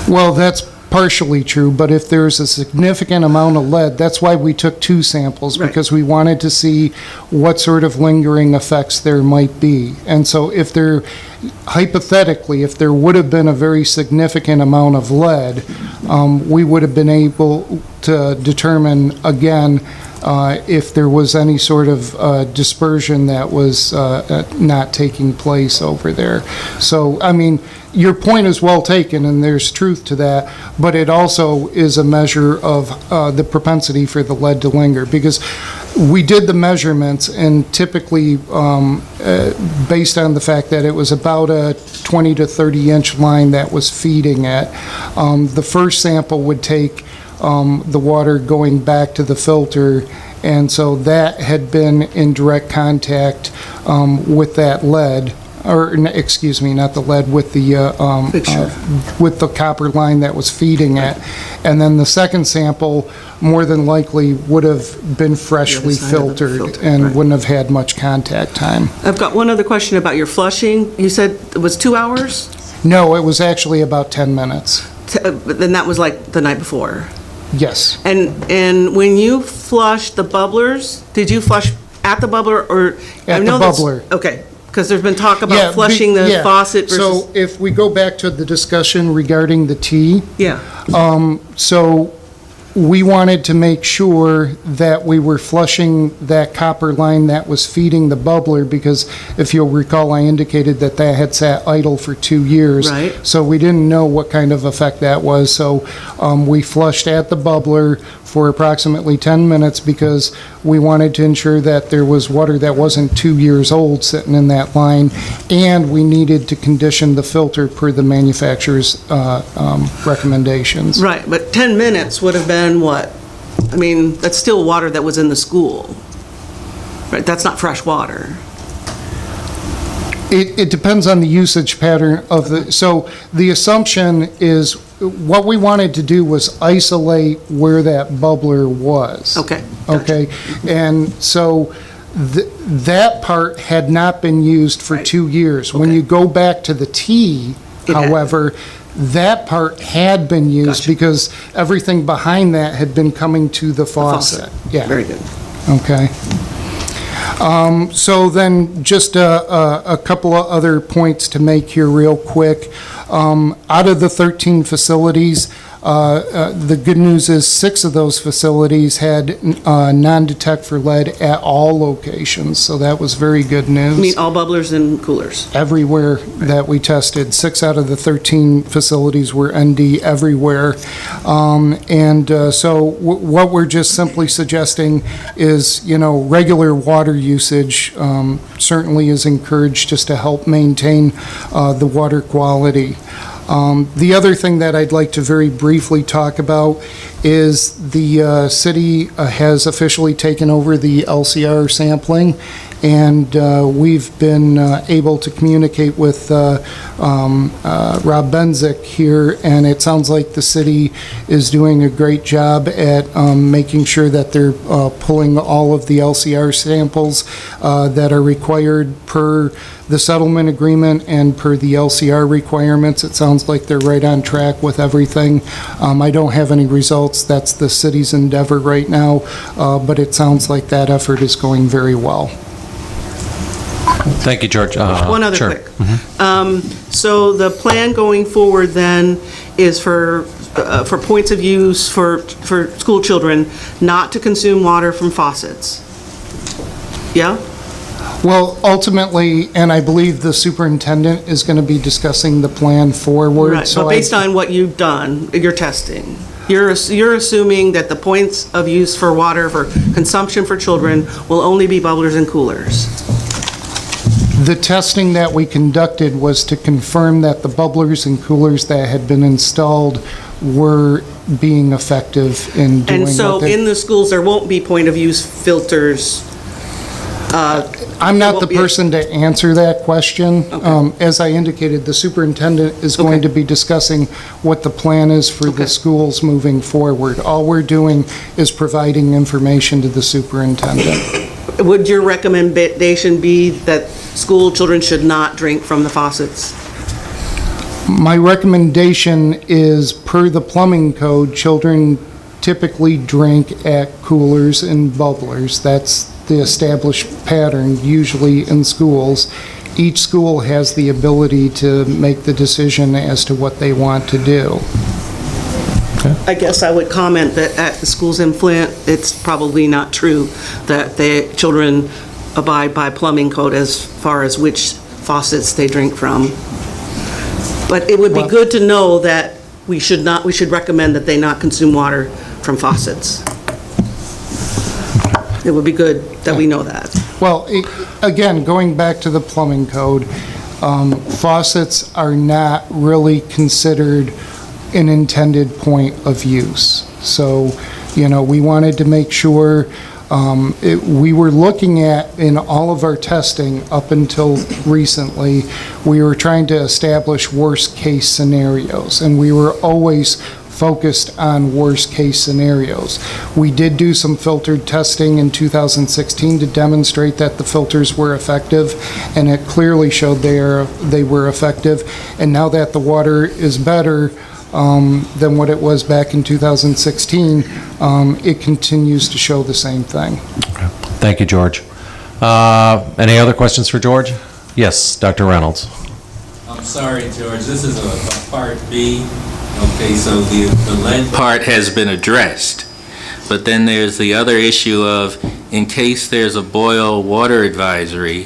Well, that's partially true, but if there's a significant amount of lead, that's why we took 2 samples, because we wanted to see what sort of lingering effects there might be. And so if there, hypothetically, if there would have been a very significant amount of lead, we would have been able to determine again if there was any sort of dispersion that was not taking place over there. So, I mean, your point is well taken, and there's truth to that, but it also is a measure of the propensity for the lead to linger, because we did the measurements, and typically, based on the fact that it was about a 20 to 30 inch line that was feeding it, the first sample would take the water going back to the filter, and so that had been in direct contact with that lead, or excuse me, not the lead, with the with the copper line that was feeding it. And then the second sample more than likely would have been freshly filtered and wouldn't have had much contact time. I've got one other question about your flushing. You said it was 2 hours? No, it was actually about 10 minutes. Then that was like the night before? Yes. And when you flushed the bubblers, did you flush at the bubbler or? At the bubbler. Okay, because there's been talk about flushing the faucet versus. So if we go back to the discussion regarding the tea. Yeah. So we wanted to make sure that we were flushing that copper line that was feeding the bubbler, because if you'll recall, I indicated that that had sat idle for 2 years. Right. So we didn't know what kind of effect that was. So we flushed at the bubbler for approximately 10 minutes because we wanted to ensure that there was water that wasn't 2 years old sitting in that line, and we needed to condition the filter per the manufacturer's recommendations. Right, but 10 minutes would have been what? I mean, that's still water that was in the school, right? That's not fresh water. It depends on the usage pattern of so the assumption is, what we wanted to do was isolate where that bubbler was. Okay. Okay, and so that part had not been used for 2 years. When you go back to the T, however, that part had been used because everything behind that had been coming to the faucet. Yeah. Very good. Okay. So then, just a couple of other points to make here real quick. Out of the 13 facilities, the good news is 6 of those facilities had non-detect for lead at all locations, so that was very good news. You mean all bubblers and coolers? Everywhere that we tested. 6 out of the 13 facilities were ND everywhere. So what we're just simply suggesting is, regular water usage certainly is encouraged just to help maintain the water quality. The other thing that I'd like to very briefly talk about is the city has officially taken over the LCR sampling, and we've been able to communicate with Rob Benzik here, and it sounds like the city is doing a great job at making sure that they're pulling all of the LCR samples that are required per the settlement agreement and per the LCR requirements. It sounds like they're right on track with everything. I don't have any results. That's the city's endeavor right now, but it sounds like that effort is going very well. Thank you, George. One other sure. quick. So the plan going forward then is for points of use for school children not to consume water from faucets. Yeah? Well, ultimately, and I believe the superintendent is going to be discussing the plan forward. Right, but based on what you've done, your testing, you're assuming that the points of use for water for consumption for children will only be bubblers and coolers. The testing that we conducted was to confirm that the bubblers and coolers that had been installed were being effective in doing And so what they... in the schools, there won't be point of use filters. I'm not the person to answer that question. As I indicated, the superintendent is going to be discussing what the plan is for the schools moving forward. All we're doing is providing information to the superintendent. Would your recommendation be that school children should not drink from the faucets? My recommendation is, per the plumbing code, children typically drink at coolers and bubblers. That's the established pattern, usually in schools. Each school has the ability to make the decision as to what they want to do. I guess I would comment that at the schools in Flint, it's probably not true that the children abide by plumbing code as far as which faucets they drink from. But it would be good to know that we should recommend that they not consume water from faucets. It would be good that we know that. Well, again, going back to the plumbing code, faucets are not really considered an intended point of use. So, we wanted to make sure we were looking at, in all of our testing up until recently, we were trying to establish worst-case scenarios, and we were always focused on worst-case scenarios. We did do some filtered testing in 2016 to demonstrate that the filters were effective, and it clearly showed they were effective. And now that the water is better than what it was back in 2016, it continues to show the same thing. Okay. Thank you, George. Any other questions for George? Yes, Dr. Reynolds. I'm sorry, George, this is a part B. Okay, so the lead part has been addressed, but then there's the other issue of, in case there's a boil water advisory,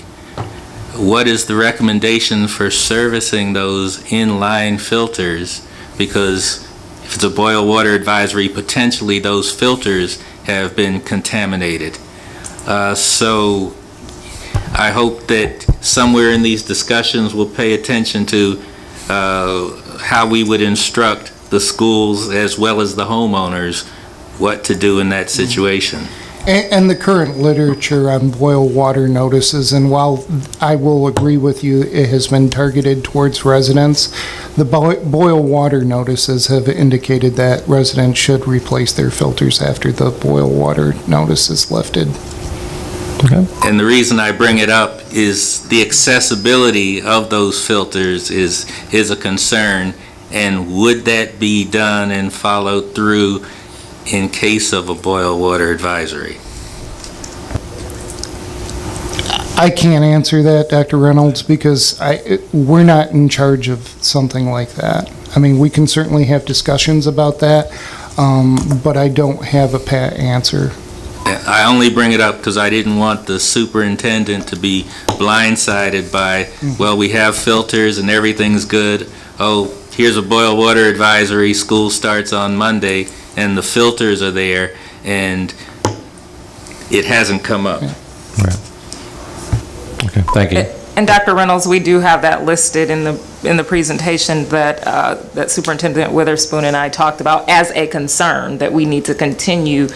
what is the recommendation for servicing those inline filters? Because if it's a boil water advisory, potentially those filters have been contaminated. So I hope that somewhere in these discussions we'll pay attention to how we would instruct the schools as well as the homeowners what to do in that situation. And the current literature on boil water notices, and while I will agree with you, it has been targeted towards residents, the boil water notices have indicated that residents should replace their filters after the boil water notice is lifted. Okay. And the reason I bring it up is the accessibility of those filters is a concern, and would that be done and followed through in case of a boil water advisory? I can't answer that, Dr. Reynolds, because we're not in charge of something like that. I mean, we can certainly have discussions about that, but I don't have a pat answer. I only bring it up because I didn't want the superintendent to be blindsided by, well, we have filters and everything's good. Oh, here's a boil water advisory, school starts on Monday, and the filters are there, and it hasn't come up. Right. Okay, thank you. And Dr. Reynolds, we do have that listed in the presentation that that Superintendent Witherspoon and I talked about as a concern that we need to continue.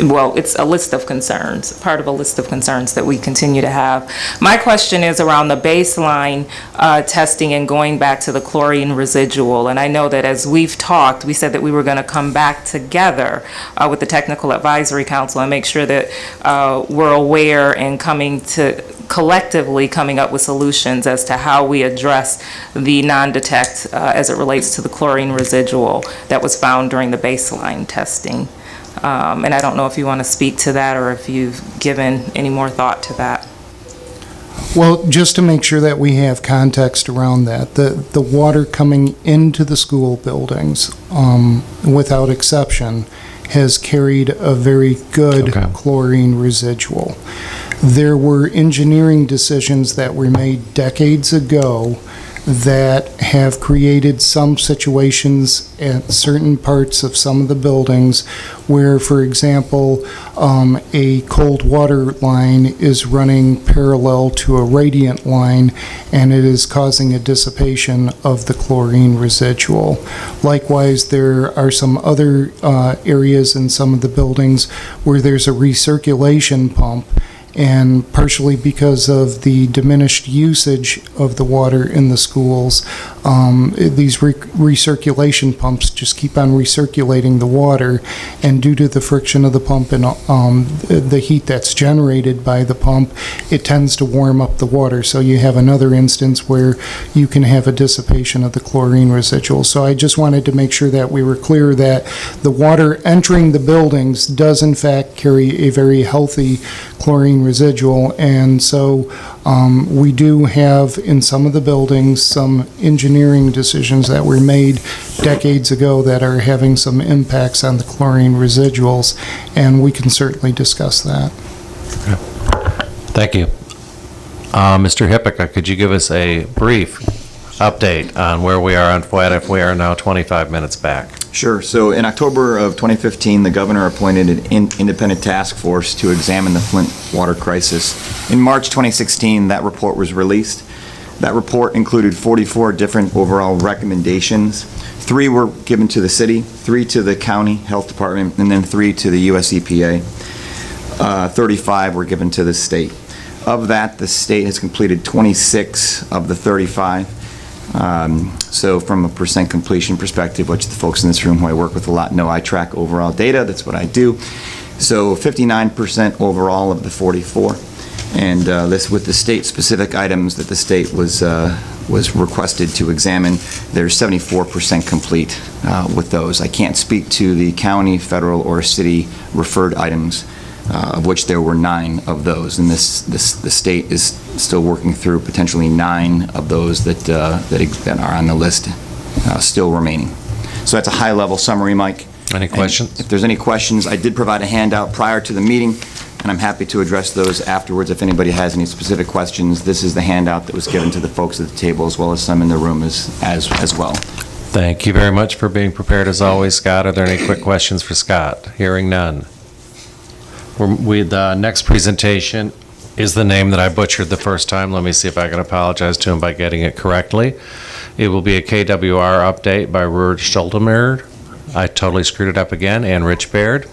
Well, it's a list of concerns, part of a list of concerns that we continue to have. My question is around the baseline testing and going back to the chlorine residual. And I know that as we've talked, we said that we were going to come back together with the Technical Advisory Council and make sure that we're aware and collectively coming up with solutions as to how we address the non-detect as it relates to the chlorine residual that was found during the baseline testing. And I don't know if you want to speak to that or if you've given any more thought to that. Well, just to make sure that we have context around that, the water coming into the school buildings, without exception, has carried a very good chlorine residual. There were engineering decisions that were made decades ago that have created some situations at certain parts of some of the buildings where, for example, a cold water line is running parallel to a radiant line, and it is causing a dissipation of the chlorine residual. Likewise, there are some other areas in some of the buildings where there's a recirculation pump, and partially because of the diminished usage of the water in the schools, these recirculation pumps just keep on recirculating the water, and due to the friction of the pump and the heat that's generated by the pump, it tends to warm up the water. So you have another instance where you can have a dissipation of the chlorine residual. So I just wanted to make sure that we were clear that the water entering the buildings does in fact carry a very healthy chlorine residual, and so we do have in some of the buildings some engineering decisions that were made decades ago that are having some impacts on the chlorine residuals, and we can certainly discuss that. Thank you. Mr. Hippica, could you give us a brief update on where we are on Fwicc if we are now 25 minutes back? Sure. So in October of 2015, the governor appointed an independent task force to examine the Flint water crisis. In March 2016, that report was released. That report included 44 different overall recommendations. 3 were given to the city, 3 to the county health department, and then 3 to the US EPA. 35 were given to the state. Of that, the state has completed 26 of the 35. So from a percent completion perspective, which the folks in this room who I work with a lot know, I track overall data. That's what I do. So 59% overall of the 44. And this with the state-specific items that the state was requested to examine, there's 74% complete with those. I can't speak to the county, federal, or city referred items, of which there were 9 of those, and the state is still working through potentially 9 of those that are on the list still remaining. So that's a high-level summary, Mike. Any questions? And if there's any questions, I did provide a handout prior to the meeting, and I'm happy to address those afterwards if anybody has any specific questions. This is the handout that was given to the folks at the table, as well as some in the room as well. Thank you very much for being prepared as always, Scott. Are there any quick questions for Scott? Hearing none. The next presentation is the name that I butchered the first time. Let me see if I can apologize to him by getting it correctly. It will be a KWR update by Ruud Stoltenberg. I totally screwed it up again, and Rich Baird.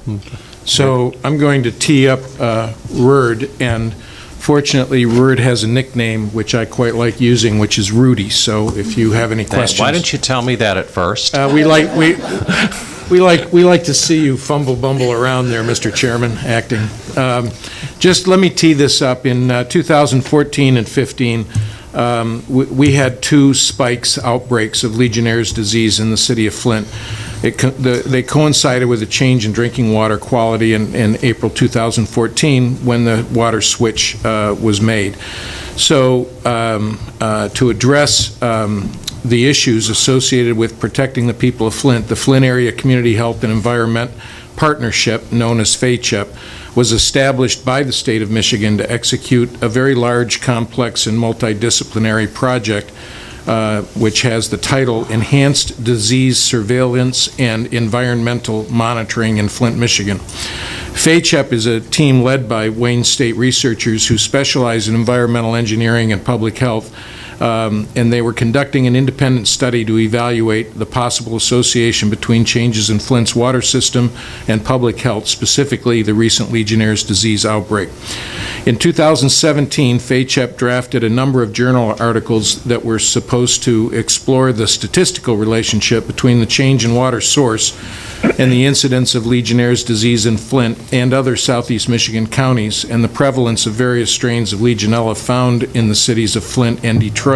So I'm going to tee up Ruud, and fortunately, Ruud has a nickname which I quite like using, which is Rudy. So if you have any questions, Why didn't you tell me that at first? we like to see you bumble around there, Mr. Chairman, acting. Just let me tee this up. In 2014 and 15, we had 2 outbreaks of Legionnaire's disease in the city of Flint. They coincided with a change in drinking water quality in April 2014 when the water switch was made. So to address the issues associated with protecting the people of Flint, the Flint Area Community Health and Environment Partnership, known as Fwicc, was established by the state of Michigan to execute a very large, complex, and multidisciplinary project which has the title Enhanced Disease Surveillance and Environmental Monitoring in Flint, Michigan. Fwicc is a team led by Wayne State researchers who specialize in environmental engineering and public health, and they were conducting an independent study to evaluate the possible association between changes in Flint's water system and public health, specifically the recent Legionnaire's disease outbreak. In 2017, Fwicc drafted a number of journal articles that were supposed to explore the statistical relationship between the change in water source and the incidence of Legionnaire's disease in Flint and other southeast Michigan counties, and the prevalence of various strains of Legionella found in the cities of Flint and Detroit.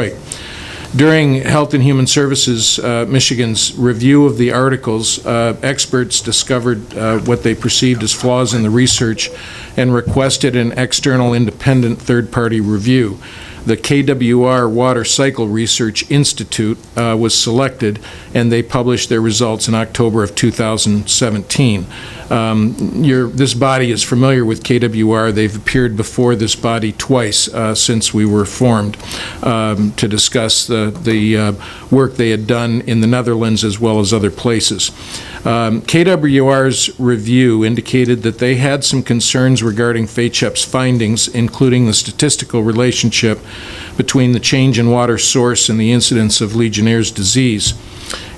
During Health and Human Services Michigan's review of the articles, experts discovered what they perceived as flaws in the research and requested an external independent third-party review. The KWR Water Cycle Research Institute was selected, and they published their results in October of 2017. This body is familiar with KWR. They've appeared before this body twice since we were formed to discuss the work they had done in the Netherlands as well as other places. KWR's review indicated that they had some concerns regarding Fwic's findings, including the statistical relationship between the change in water source and the incidence of Legionnaire's disease.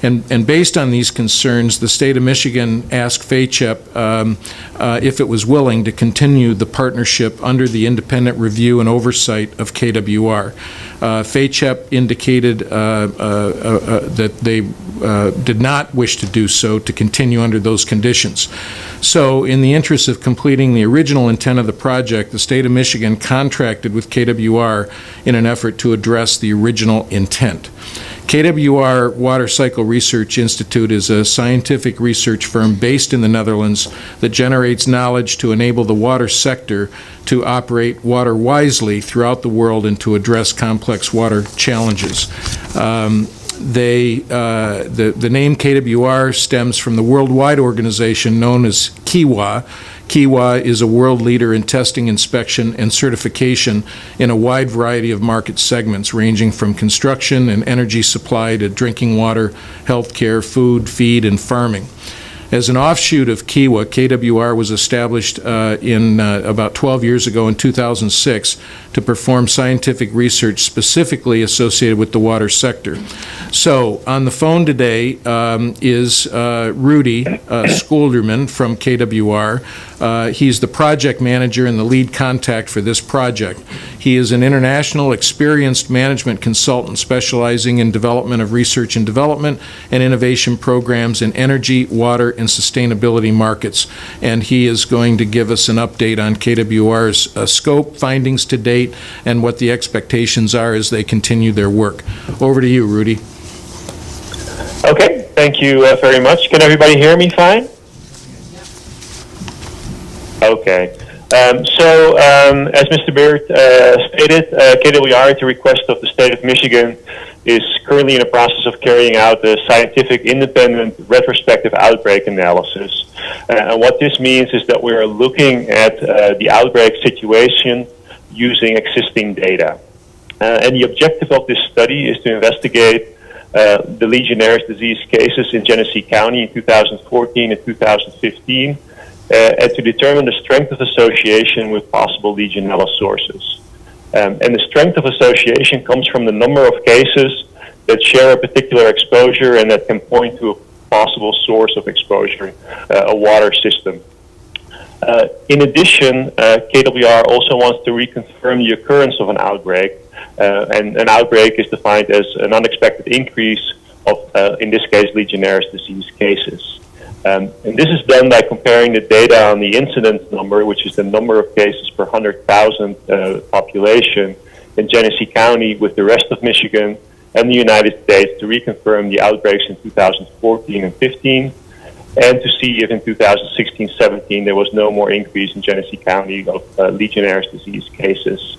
And based on these concerns, the state of Michigan asked Fwicc if it was willing to continue the partnership under the independent review and oversight of KWR. Fwicc indicated that they did not wish to do so, to continue under those conditions. So in the interest of completing the original intent of the project, the state of Michigan contracted with KWR in an effort to address the original intent. KWR Water Cycle Research Institute is a scientific research firm based in the Netherlands that generates knowledge to enable the water sector to operate water wisely throughout the world and to address complex water challenges. The name KWR stems from the worldwide organization known as KIWA. KIWA is a world leader in testing, inspection, and certification in a wide variety of market segments, ranging from construction and energy supply to drinking water, healthcare, food, feed, and farming. As an offshoot of KIWA, KWR was established about 12 years ago in 2006 to perform scientific research specifically associated with the water sector. So on the phone today is Rudy Skolderman from KWR. He's the project manager and the lead contact for this project. He is an international experienced management consultant specializing in development of research and development and innovation programs in energy, water, and sustainability markets. And he is going to give us an update on KWR's scope, findings to date, and what the expectations are as they continue their work. Over to you, Rudy. Okay, thank you very much. Can everybody hear me fine? Okay. As Mr. Beard stated, KWR, at the request of the state of Michigan, is currently in the process of carrying out a scientific independent retrospective outbreak analysis. And what this means is that we are looking at the outbreak situation using existing data. And the objective of this study is to investigate the Legionnaires' disease cases in Genesee County in 2014 and 2015, and to determine the strength of association with possible Legionella sources. And the strength of association comes from the number of cases that share a particular exposure and that can point to a possible source of exposure, a water system. In addition, KWR also wants to reconfirm the occurrence of an outbreak, and an outbreak is defined as an unexpected increase of, in this case, Legionnaire's disease cases. And this is done by comparing the data on the incidence number, which is the number of cases per 100,000 population in Genesee County, with the rest of Michigan and the United States to reconfirm the outbreaks in 2014 and 15, and to see if in 2016-17 there was no more increase in Genesee County of Legionnaire's disease cases.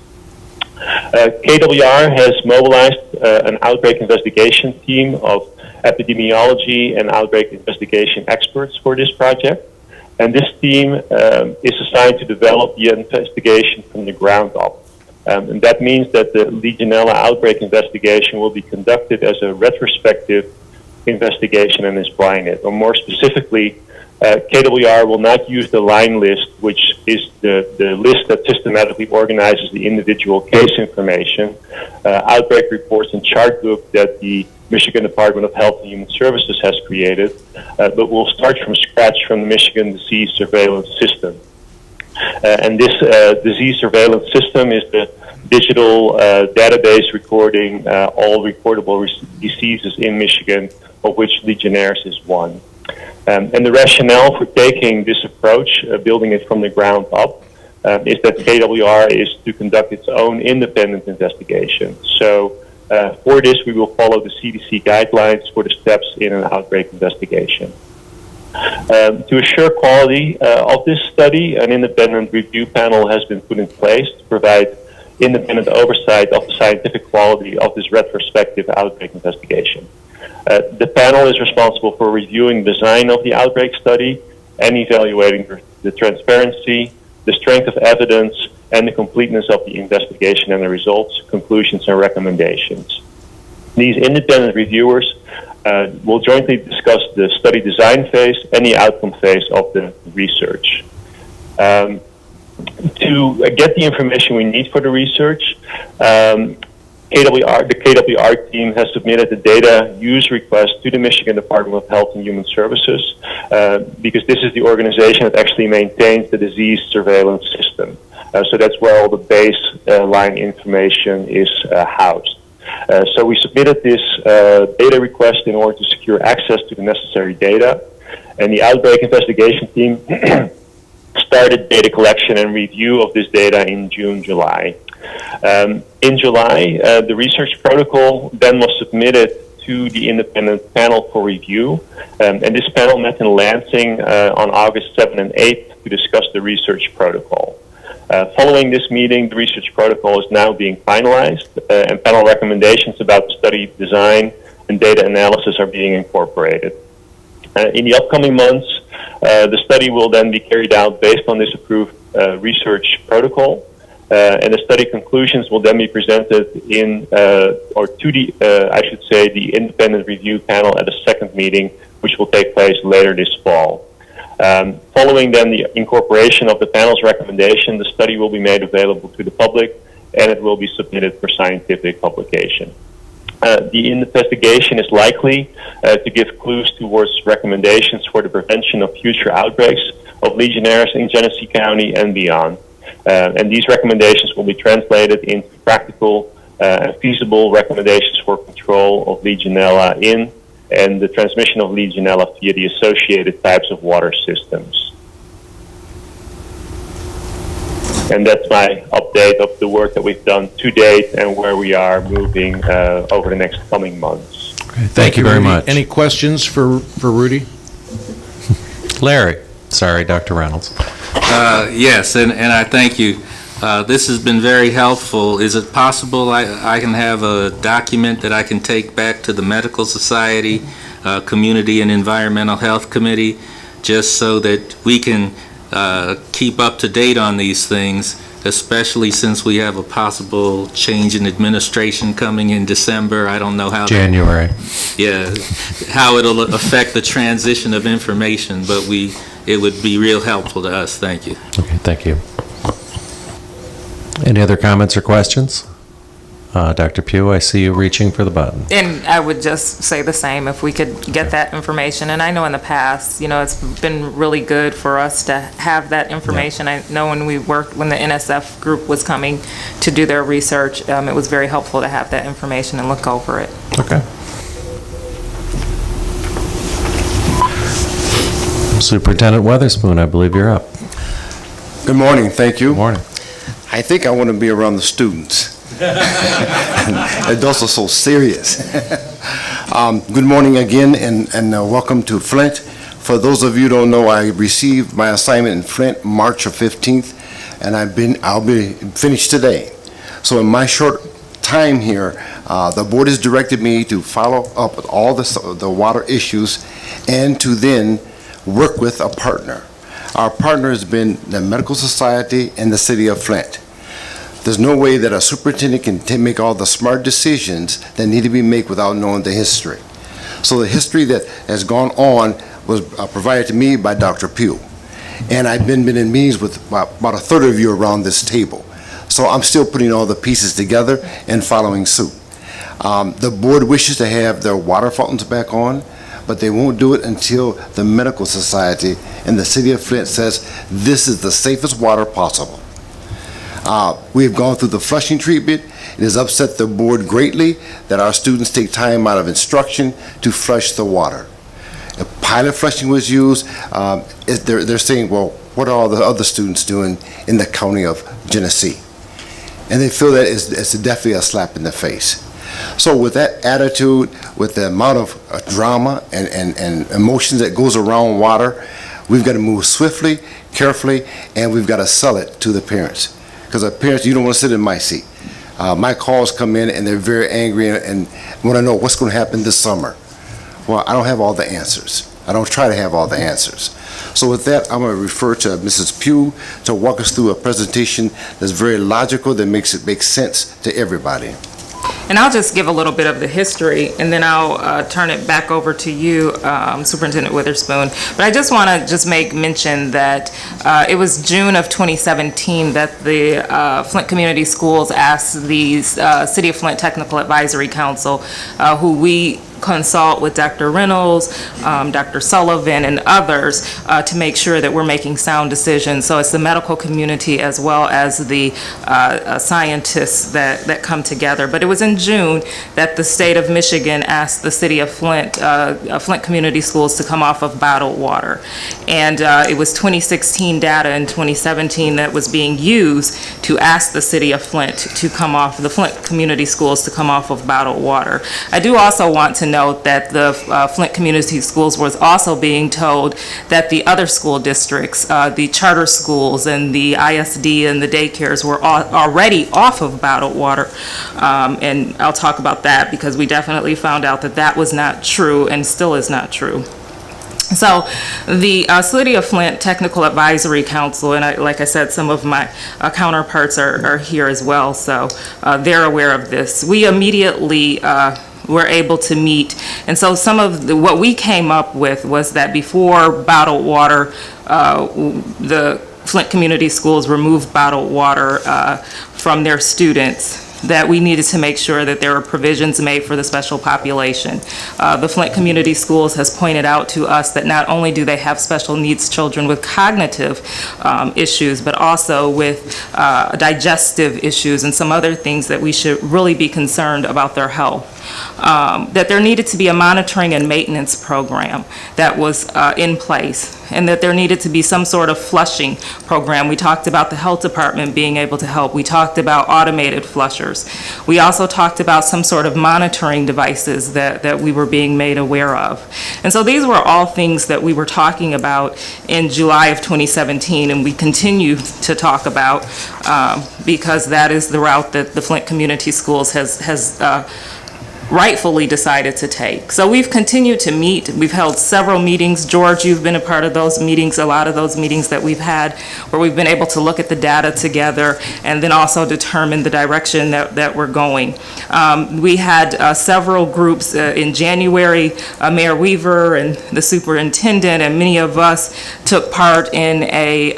KWR has mobilized an outbreak investigation team of epidemiology and outbreak investigation experts for this project. And this team is assigned to develop the investigation from the ground up. And that means that the Legionella outbreak investigation will be conducted as a retrospective investigation and is blinded. Or more specifically, KWR will not use the line list, which is the list that systematically organizes the individual case information, outbreak reports and chart book that the Michigan Department of Health and Human Services has created, but we'll start from scratch from the Michigan Disease Surveillance System. And this disease surveillance system is the digital database recording all reportable diseases in Michigan, of which Legionnaires is one. And the rationale for taking this approach, building it from the ground up, is that KWR is to conduct its own independent investigation. So for this, we will follow the CDC guidelines for the steps in an outbreak investigation. To assure quality of this study, an independent review panel has been put in place to provide independent oversight of the scientific quality of this retrospective outbreak investigation. The panel is responsible for reviewing the design of the outbreak study and evaluating the transparency, the strength of evidence, and the completeness of the investigation and the results, conclusions, and recommendations. These independent reviewers will jointly discuss the study design phase and the outcome phase of the research. To get the information we need for the research, the KWR team has submitted the data use request to the Michigan Department of Health and Human Services because this is the organization that actually maintains the disease surveillance system. So that's where all the baseline information is housed. So we submitted this data request in order to secure access to the necessary data, and the outbreak investigation team started data collection and review of this data in June, July. In July, the research protocol then was submitted to the independent panel for review, and this panel met in Lansing on August 7 and 8 to discuss the research protocol. Following this meeting, the research protocol is now being finalized, and panel recommendations about the study design and data analysis are being incorporated. In the upcoming months, the study will then be carried out based on this approved research protocol, and the study conclusions will then be presented in, or to the, I should say, the independent review panel at a second meeting, which will take place later this fall. Following then the incorporation of the panel's recommendation, the study will be made available to the public, and it will be submitted for scientific publication. The investigation is likely to give clues towards recommendations for the prevention of future outbreaks of Legionnaires in Genesee County and beyond. And these recommendations will be translated into practical and feasible recommendations for control of Legionella in and the transmission of Legionella via the associated types of water systems. And that's my update of the work that we've done to date and where we are moving over the next coming months. Okay, thank you very Rudy. much. Any questions for Rudy? Larry. Sorry, Dr. Reynolds. Yes, and I thank you. This has been very helpful. Is it possible I can have a document that I can take back to the Medical Society, Community and Environmental Health Committee, just so that we can keep up to date on these things especially since we have a possible change in administration coming in December. I don't know how January. how it'll affect the transition of information, but it would be real helpful to us. Thank you. Okay, thank you. Any other comments or questions? Dr. Pugh, I see you reaching for the button. And I would just say the same, if we could get that information. And I know in the past, it's been really good for us to have that information. I know when the NSF group was coming to do their research, it was very helpful to have that information and look over it. Okay. Superintendent Weatherspoon, I believe you're up. Good morning, thank you. Good morning. I think I want to be around the students. Adults are so serious. Good morning again, and welcome to Flint. For those of you who don't know, I received my assignment in Flint March 15th, and I'll be finished today. So in my short time here, the board has directed me to follow up with all the water issues and to then work with a partner. Our partner has been the Medical Society and the City of Flint. There's no way that a superintendent can make all the smart decisions that need to be made without knowing the history. So the history that has gone on was provided to me by Dr. Pugh. And I've been in meetings with about a third of you around this table. So I'm still putting all the pieces together and following suit. The board wishes to have their water fountains back on, but they won't do it until the Medical Society and the City of Flint says this is the safest water possible. We have gone through the flushing treatment. It has upset the board greatly that our students take time out of instruction to flush the water. A pilot flushing was used. They're saying, well, what are all the other students doing in the county of Genesee? And they feel that it's definitely a slap in the face. So with that attitude, with the amount of drama and emotions that goes around water, we've got to move swiftly, carefully, and we've got to sell it to the parents. Because the parents, you don't want to sit in my seat. My calls come in and they're very angry and want to know what's going to happen this summer. Well, I don't have all the answers. I don't try to have all the answers. So with that, I'm going to refer to Mrs. Pugh to walk us through a presentation that's very logical, that makes sense to everybody. And I'll just give a little bit of the history, and then I'll turn it back over to you, Superintendent Witherspoon. But I just want to just make mention that it was June of 2017 that the Flint Community Schools asked the City of Flint Technical Advisory Council, who we consult with Dr. Reynolds, Dr. Sullivan, and others to make sure that we're making sound decisions. So it's the medical community as well as the scientists that come together. But it was in June that the state of Michigan asked the city of Flint, Flint Community Schools to come off of bottled water. And it was 2016 data and 2017 that was being used to ask the city of Flint to come off, the Flint Community Schools to come off of bottled water. I do also want to note that the Flint Community Schools was also being told that the other school districts, the charter schools and the ISD and the daycares were already off of bottled water. And I'll talk about that because we definitely found out that that was not true and still is not true. So the City of Flint Technical Advisory Council, and like I said, some of my counterparts are here as well, so they're aware of this. We immediately were able to meet, and so some of what we came up with was that before bottled water, the Flint Community Schools removed bottled water from their students, that we needed to make sure that there were provisions made for the special population. The Flint Community Schools has pointed out to us that not only do they have special needs children with cognitive issues, but also with digestive issues and some other things that we should really be concerned about their health. That there needed to be a monitoring and maintenance program that was in place, and that there needed to be some sort of flushing program. We talked about the health department being able to help. We talked about automated flushers. We also talked about some sort of monitoring devices that we were being made aware of. And so these were all things that we were talking about in July of 2017, and we continue to talk about because that is the route that the Flint Community Schools has rightfully decided to take. So we've continued to meet. We've held several meetings. George, you've been a part of those meetings, a lot of those meetings that we've had, where we've been able to look at the data together and then also determine the direction that we're going. We had several groups in January, Mayor Weaver and the superintendent, and many of us took part in a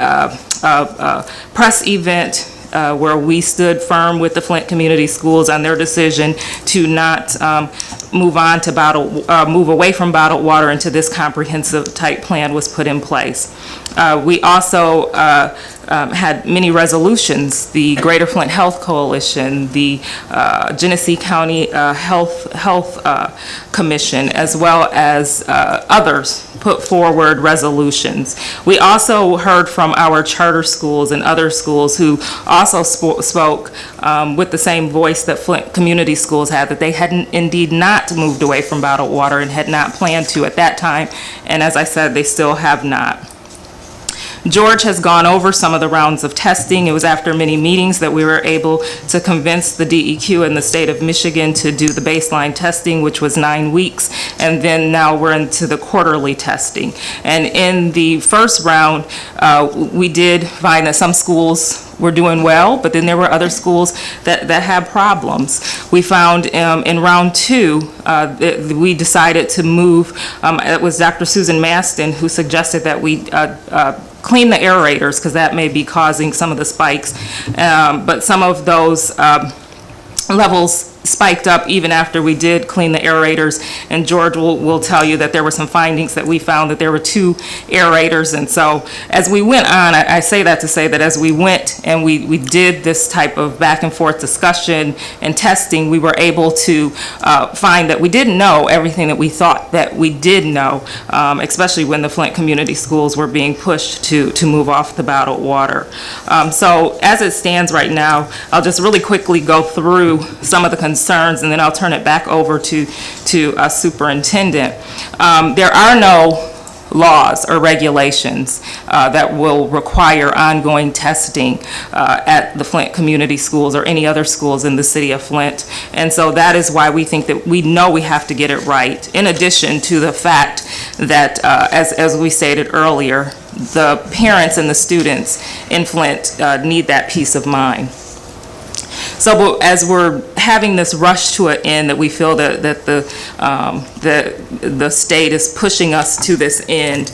press event where we stood firm with the Flint Community Schools on their decision to not move away from bottled water until this comprehensive type plan was put in place. We also had many resolutions, the Greater Flint Health Coalition, the Genesee County Health Commission, as well as others put forward resolutions. We also heard from our charter schools and other schools who also spoke with the same voice that Flint Community Schools had, that they had indeed not moved away from bottled water and had not planned to at that time, and as I said, they still have not. George has gone over some of the rounds of testing. It was after many meetings that we were able to convince the DEQ and the state of Michigan to do the baseline testing, which was 9 weeks, and then now we're into the quarterly testing. And in the first round, we did find that some schools were doing well, but then there were other schools that had problems. We found in round 2, that we decided to move, it was Dr. Susan Maston who suggested that we clean the aerators, because that may be causing some of the spikes, but some of those levels spiked up even after we did clean the aerators, and George will tell you that there were some findings that we found that there were 2 aerators. And so as we went on, I say that to say that as we went and we did this type of back and forth discussion and testing, we were able to find that we didn't know everything that we thought that we did know, especially when the Flint Community Schools were being pushed to move off the bottled water. So as it stands right now, I'll just really quickly go through some of the concerns, and then I'll turn it back over to superintendent. There are no laws or regulations that will require ongoing testing at the Flint Community Schools or any other schools in the city of Flint. And so that is why we think that we know we have to get it right, in addition to the fact that, as we stated earlier, the parents and the students in Flint need that peace of mind. So as we're having this rush to an end, that we feel that the state is pushing us to this end,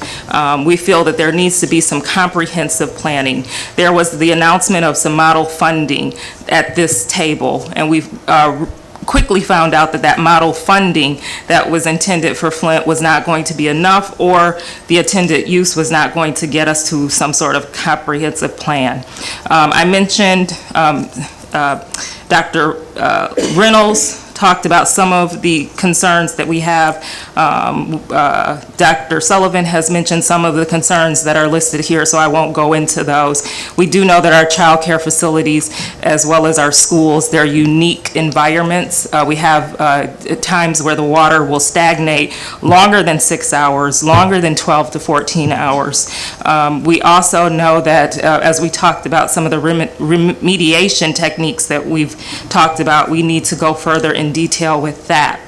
we feel that there needs to be some comprehensive planning. There was the announcement of some model funding at this table, and we've quickly found out that model funding that was intended for Flint was not going to be enough, or the intended use was not going to get us to some sort of comprehensive plan. I mentioned Dr. Reynolds talked about some of the concerns that we have. Dr. Sullivan has mentioned some of the concerns that are listed here, so I won't go into those. We do know that our child care facilities, as well as our schools, they're unique environments. We have times where the water will stagnate longer than 6 hours, longer than 12 to 14 hours. We also know that, as we talked about some of the remediation techniques that we've talked about, we need to go further in detail with that.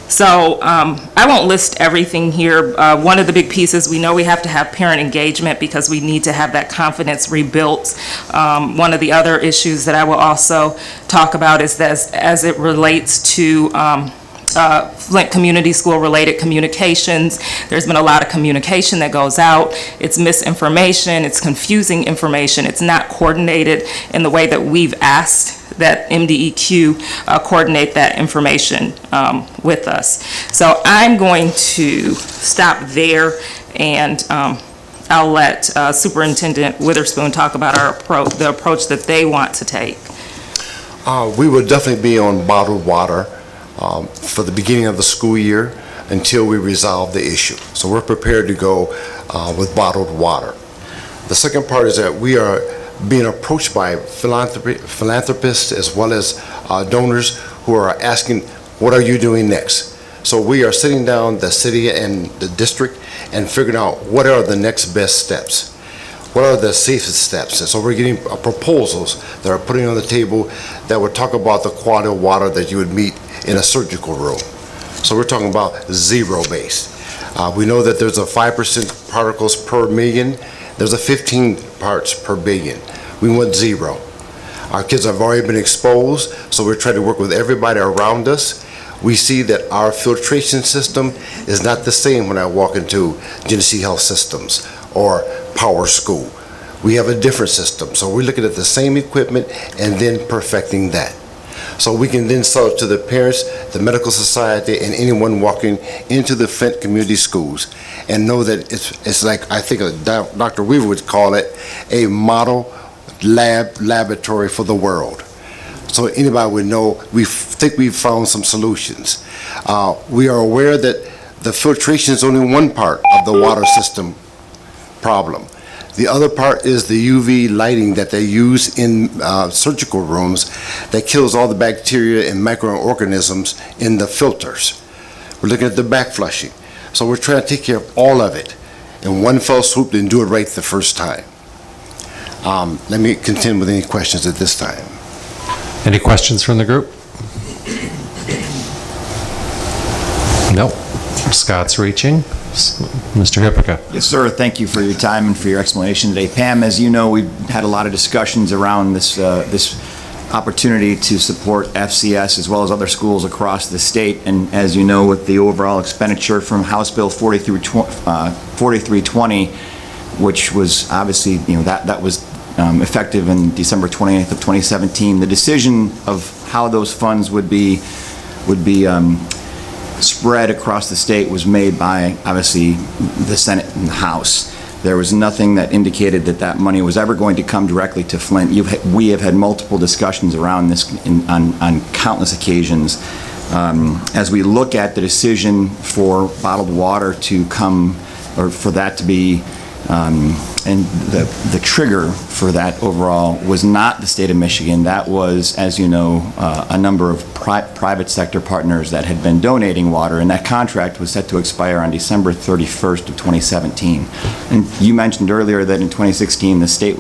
So I won't list everything here. One of the big pieces, we know we have to have parent engagement because we need to have that confidence rebuilt. One of the other issues that I will also talk about is that as it relates to Flint Community School related communications. There's been a lot of communication that goes out. It's misinformation, it's confusing information, it's not coordinated in the way that we've asked that MDEQ coordinate that information with us. So I'm going to stop there, and I'll let Superintendent Witherspoon talk about the approach that they want to take. We will definitely be on bottled water for the beginning of the school year until we resolve the issue. So we're prepared to go with bottled water. The second part is that we are being approached by philanthropists as well as donors who are asking, what are you doing next? So we are sitting down, the city and the district, and figuring out what are the next best steps. What are the safest steps? And so we're getting proposals that are putting on the table that would talk about the quality of water that you would meet in a surgical room. So we're talking about zero base. We know that there's a 5% particles per million. There's a 15 parts per billion. We want zero. Our kids have already been exposed, so we're trying to work with everybody around us. We see that our filtration system is not the same when I walk into Genesee Health Systems or Power School. We have a different system, so we're looking at the same equipment and then perfecting that. So we can then sell it to the parents, the medical society, and anyone walking into the Flint community schools and know that it's like, I think Dr. Weaver would call it, a model laboratory for the world. So anybody would know, we think we've found some solutions. We are aware that the filtration is only one part of the water system problem. The other part is the UV lighting that they use in surgical rooms that kills all the bacteria and microorganisms in the filters. We're looking at the back flushing. So we're trying to take care of all of it in one fell swoop and do it right the first time. Let me continue with any questions at this time. Any questions from the group? No. Scott's reaching. Mr. Hippica. Yes, sir. Thank you for your time and for your explanation today. Pam, as you know, we've had a lot of discussions around this opportunity to support FCS as well as other schools across the state. And as you know, with the overall expenditure from House Bill 4320, which was obviously, that was effective in December 28th of 2017, the decision of how those funds would be spread across the state was made by, obviously, the Senate and the House. There was nothing that indicated that that money was ever going to come directly to Flint. We have had multiple discussions around this on countless occasions. As we look at the decision for bottled water to come, or for that to be, and the trigger for that overall was not the state of Michigan. That was, as you know, a number of private sector partners that had been donating water, and that contract was set to expire on December 31st of 2017. And you mentioned earlier that in 2016 the state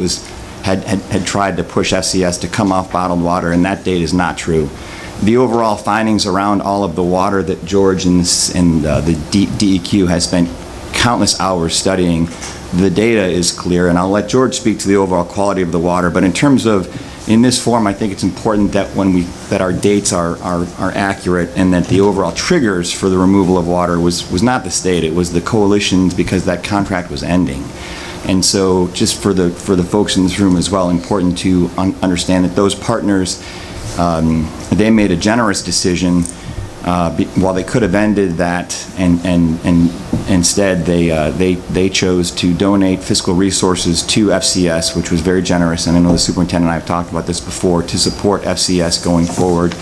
had tried to push FCS to come off bottled water, and that date is not true. The overall findings around all of the water that George and the DEQ has spent countless hours studying, the data is clear, and I'll let George speak to the overall quality of the water. But in terms of, in this form, I think it's important that that our dates are accurate, and that the overall triggers for the removal of water was not the state, it was the coalitions, because that contract was ending. And so, just for the folks in this room as well, important to understand that those partners, they made a generous decision. While they could have ended that, and instead they chose to donate fiscal resources to FCS, which was very generous. And I know the superintendent and I have talked about this before, to support FCS going forward.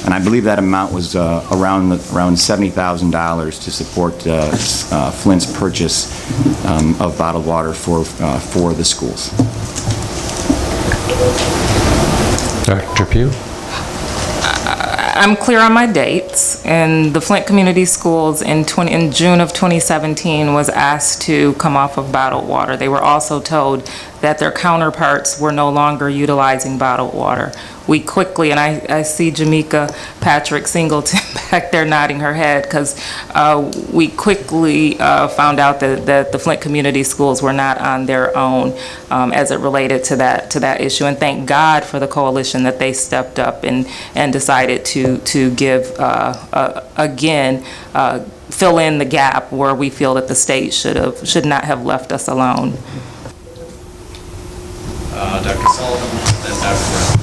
And I believe that amount was around $70,000 to support Flint's purchase of bottled water for the schools. Dr. Pugh? I'm clear on my dates, and the Flint Community Schools in June of 2017 was asked to come off of bottled water. They were also told that their counterparts were no longer utilizing bottled water. We quickly, and I see Jamaica Patrick Singleton back there nodding her head, because we quickly found out that the Flint Community Schools were not on their own as it related to that issue. And thank God for the coalition that they stepped up and decided to give again fill in the gap where we feel that the state should not have left us alone. Dr. Sullivan, then Dr. Reynolds.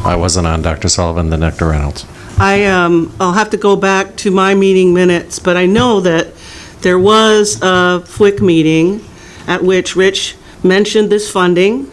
I wasn't on Dr. Sullivan, then Dr. Reynolds. I'll have to go back to my meeting minutes, but I know that there was a Fwicc meeting at which Rich mentioned this funding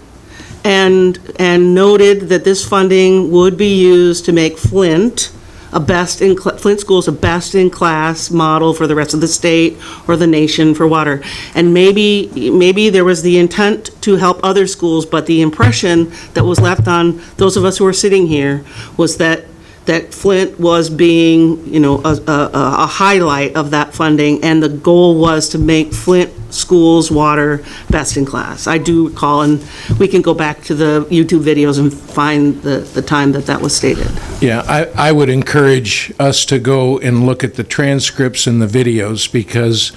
and noted that this funding would be used to make Flint Flint Schools a best-in-class model for the rest of the state or the nation for water. And maybe there was the intent to help other schools, but the impression that was left on those of us who are sitting here was that that Flint was being, a highlight of that funding, and the goal was to make Flint schools' water best in class. I do recall, and we can go back to the YouTube videos and find the time that was stated. Yeah, I would encourage us to go and look at the transcripts and the videos, because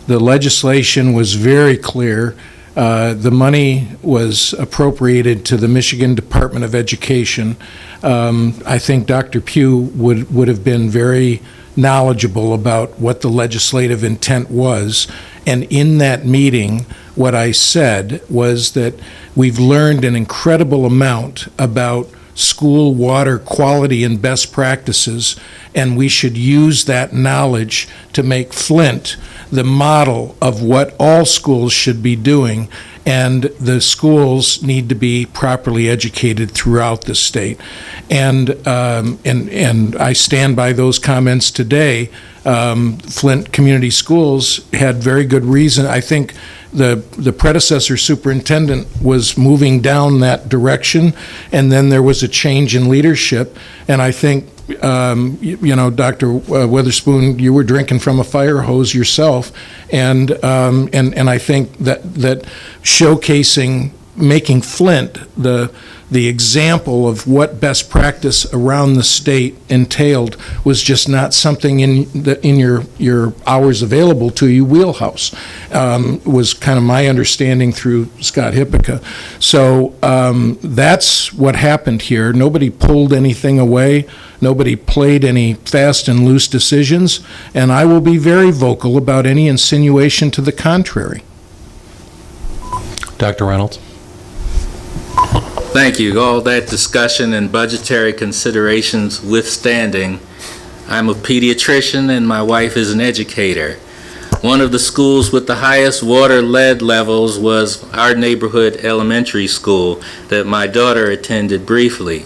the legislation was very clear. The money was appropriated to the Michigan Department of Education. I think Dr. Pugh would have been very knowledgeable about what the legislative intent was. And in that meeting, what I said was that we've learned an incredible amount about school water quality and best practices, and we should use that knowledge to make Flint the model of what all schools should be doing, and the schools need to be properly educated throughout the state. And I stand by those comments today. Flint Community Schools had very good reason. I think the predecessor superintendent was moving down that direction, and then there was a change in leadership, and I think Dr. Witherspoon, you were drinking from a fire hose yourself, and I think that showcasing, making Flint the example of what best practice around the state entailed was just not something in your hours available to you wheelhouse. Was kind of my understanding through Scott Hippica. So that's what happened here. Nobody pulled anything away. Nobody played any fast and loose decisions, and I will be very vocal about any insinuation to the contrary. Dr. Reynolds. Thank you. All that discussion and budgetary considerations withstanding, I'm a pediatrician and my wife is an educator. One of the schools with the highest water lead levels was our neighborhood elementary school that my daughter attended briefly.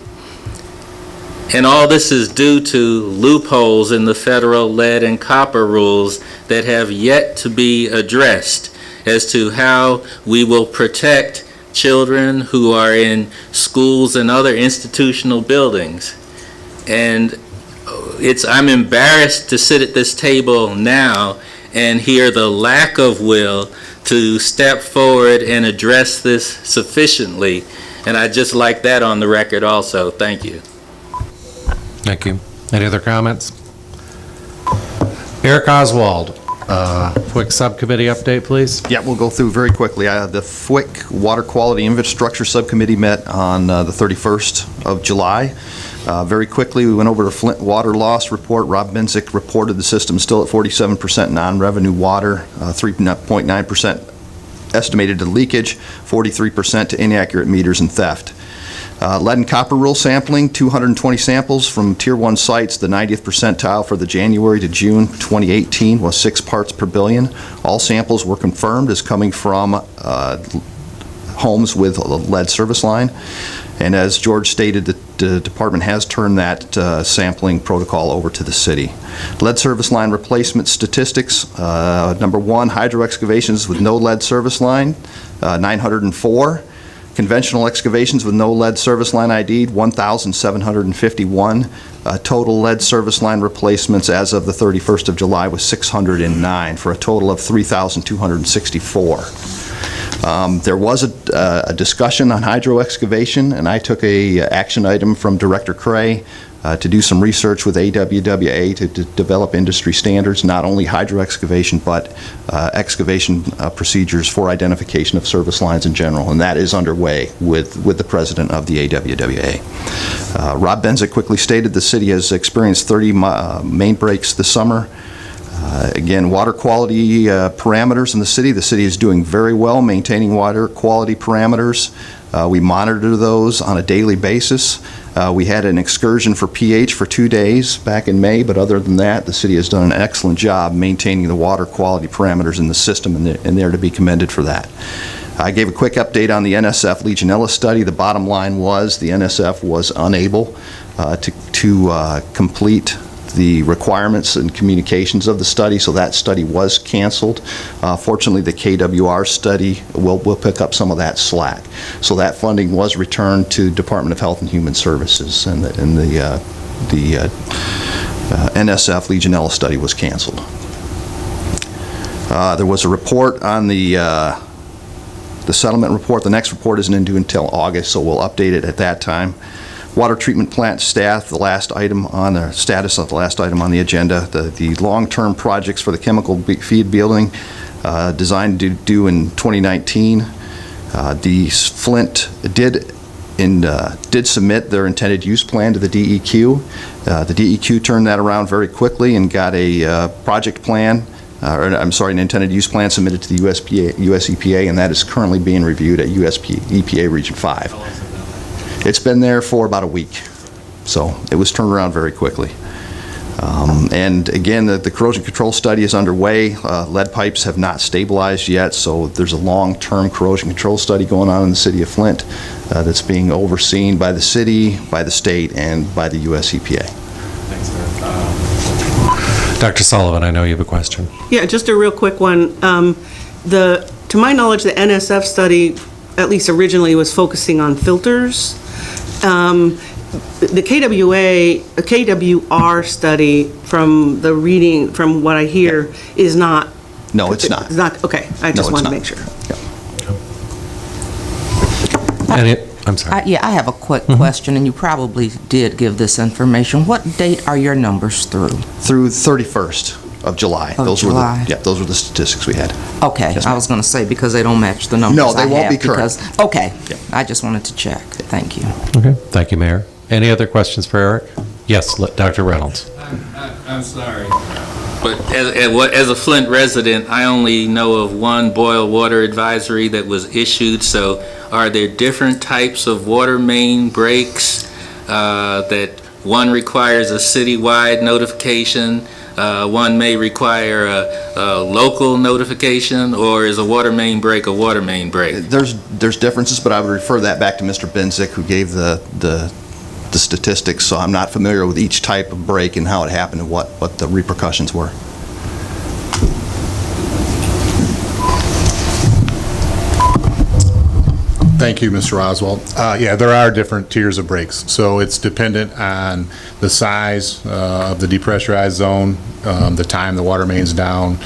And all this is due to loopholes in the federal lead and copper rules that have yet to be addressed as to how we will protect children who are in schools and other institutional buildings. And I'm embarrassed to sit at this table now and hear the lack of will to step forward and address this sufficiently. And I'd just like that on the record also. Thank you. Thank you. Any other comments? Eric Oswald, Fwicc Subcommittee update, please. Yeah, we'll go through very quickly. The Fwicc Water Quality Infrastructure Subcommittee met on the 31st of July. Very quickly, we went over the Flint water loss report. Rob Benzik reported the system is still at 47% non-revenue water, 3.9% estimated to leakage, 43% to inaccurate meters and theft. Lead and copper rule sampling, 220 samples from Tier 1 sites. The 90th percentile for the January to June 2018 was 6 parts per billion. All samples were confirmed as coming from homes with a lead service line. And as George stated, the department has turned that sampling protocol over to the city. Lead service line replacement statistics. Number 1, hydro excavations with no lead service line, 904. Conventional excavations with no lead service line ID'd, 1,751. Total lead service line replacements as of the 31st of July was 609, for a total of 3,264. There was a discussion on hydro excavation, and I took a action item from Director Cray to do some research with AWWA to develop industry standards, not only hydro excavation, but excavation procedures for identification of service lines in general, and that is underway with the president of the AWWA. Rob Benzik quickly stated the city has experienced 30 main breaks this summer. Again, water quality parameters in the city is doing very well maintaining water quality parameters. We monitor those on a daily basis. We had an excursion for pH for 2 days back in May, but other than that, the city has done an excellent job maintaining the water quality parameters in the system, and they're to be commended for that. I gave a quick update on the NSF Legionella study. The bottom line was the NSF was unable to complete the requirements and communications of the study, so that study was canceled. Fortunately, the KWR study will pick up some of that slack. So that funding was returned to Department of Health and Human Services, and the NSF Legionella study was canceled. There was a report on the settlement report. The next report isn't due until August, so we'll update it at that time. Water treatment plant staff, the last item on the status of the last item on the agenda. The long-term projects for the chemical feed building designed to do in 2019. The Flint did submit their intended use plan to the DEQ. The DEQ turned that around very quickly and got a project plan, an intended use plan submitted to the US EPA, and that is currently being reviewed at EPA Region 5. It's been there for about a week, so it was turned around very quickly. And again, the corrosion control study is underway. Lead pipes have not stabilized yet, so there's a long-term corrosion control study going on in the city of Flint that's being overseen by the city, by the state, and by the US EPA. Dr. Sullivan, I know you have a question. Yeah, just a real quick one. To my knowledge, the NSF study, at least originally, was focusing on filters. The KWR study, from the reading, from what I hear, is not. No, it's not. It's not, okay, I just wanted to make sure. I'm sorry. I have a quick question, and you probably did give this information. What date are your numbers through? Through 31st of July. Of July. Those were the statistics we had. Okay, Yes, I was going to say, because they don't match the numbers No, they I won't have, be current. Okay, I just wanted to check. Thank you. Okay. Thank you, Mayor. Any other questions for Eric? Yes, Dr. Reynolds. I'm sorry. But as a Flint resident, I only know of one boil water advisory that was issued. So are there different types of water main breaks that one requires a citywide notification, one may require a local notification, or is a water main break a water main break? There's differences, but I would refer that back to Mr. Benzik, who gave the statistics, so I'm not familiar with each type of break and how it happened and what the repercussions were. Thank you, Mr. Oswald. Yeah, there are different tiers of breaks, so it's dependent on the size of the depressurized zone, the time the water main's down.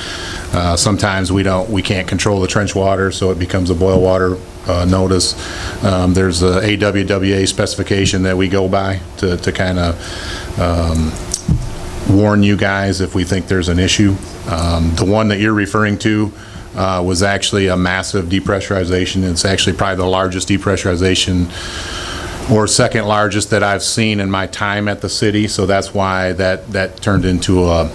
Sometimes we can't control the trench water, so it becomes a boil water notice. There's a AWWA specification that we go by to kind of warn you guys if we think there's an issue. The one that you're referring to was actually a massive depressurization. It's actually probably the largest depressurization or second largest that I've seen in my time at the city, so that's why that turned into a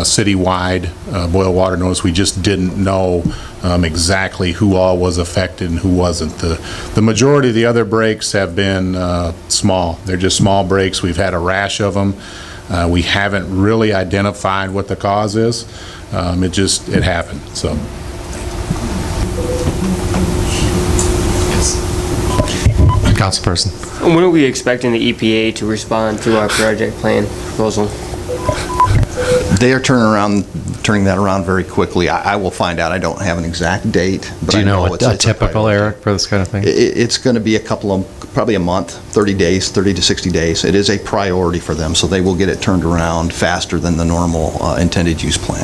citywide boil water notice. We just didn't know exactly who all was affected and who wasn't. The majority of the other breaks have been small. They're just small breaks. We've had a rash of them. We haven't really identified what the cause is. It happened, so. Councilperson. When are we expecting the EPA to respond to our project plan proposal? They are turning that around very quickly. I will find out. I don't have an exact date, but Do you I know know it's a typical, Eric, for this kind of thing? It's going to be probably a month, 30 days, 30 to 60 days. It is a priority for them, so they will get it turned around faster than the normal intended use plan.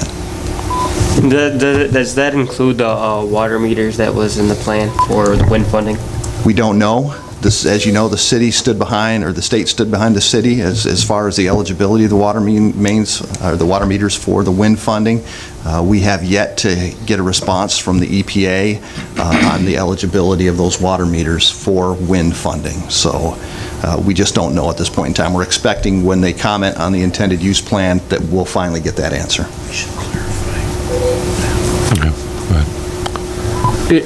Does that include the water meters that was in the plan for the wind funding? We don't know. As you know, the city stood behind, or the state stood behind the city as far as the eligibility of the water mains, or the water meters for the wind funding. We have yet to get a response from the EPA on the eligibility of those water meters for wind funding. So we just don't know at this point in time. We're expecting when they comment on the intended use plan that we'll finally get that answer.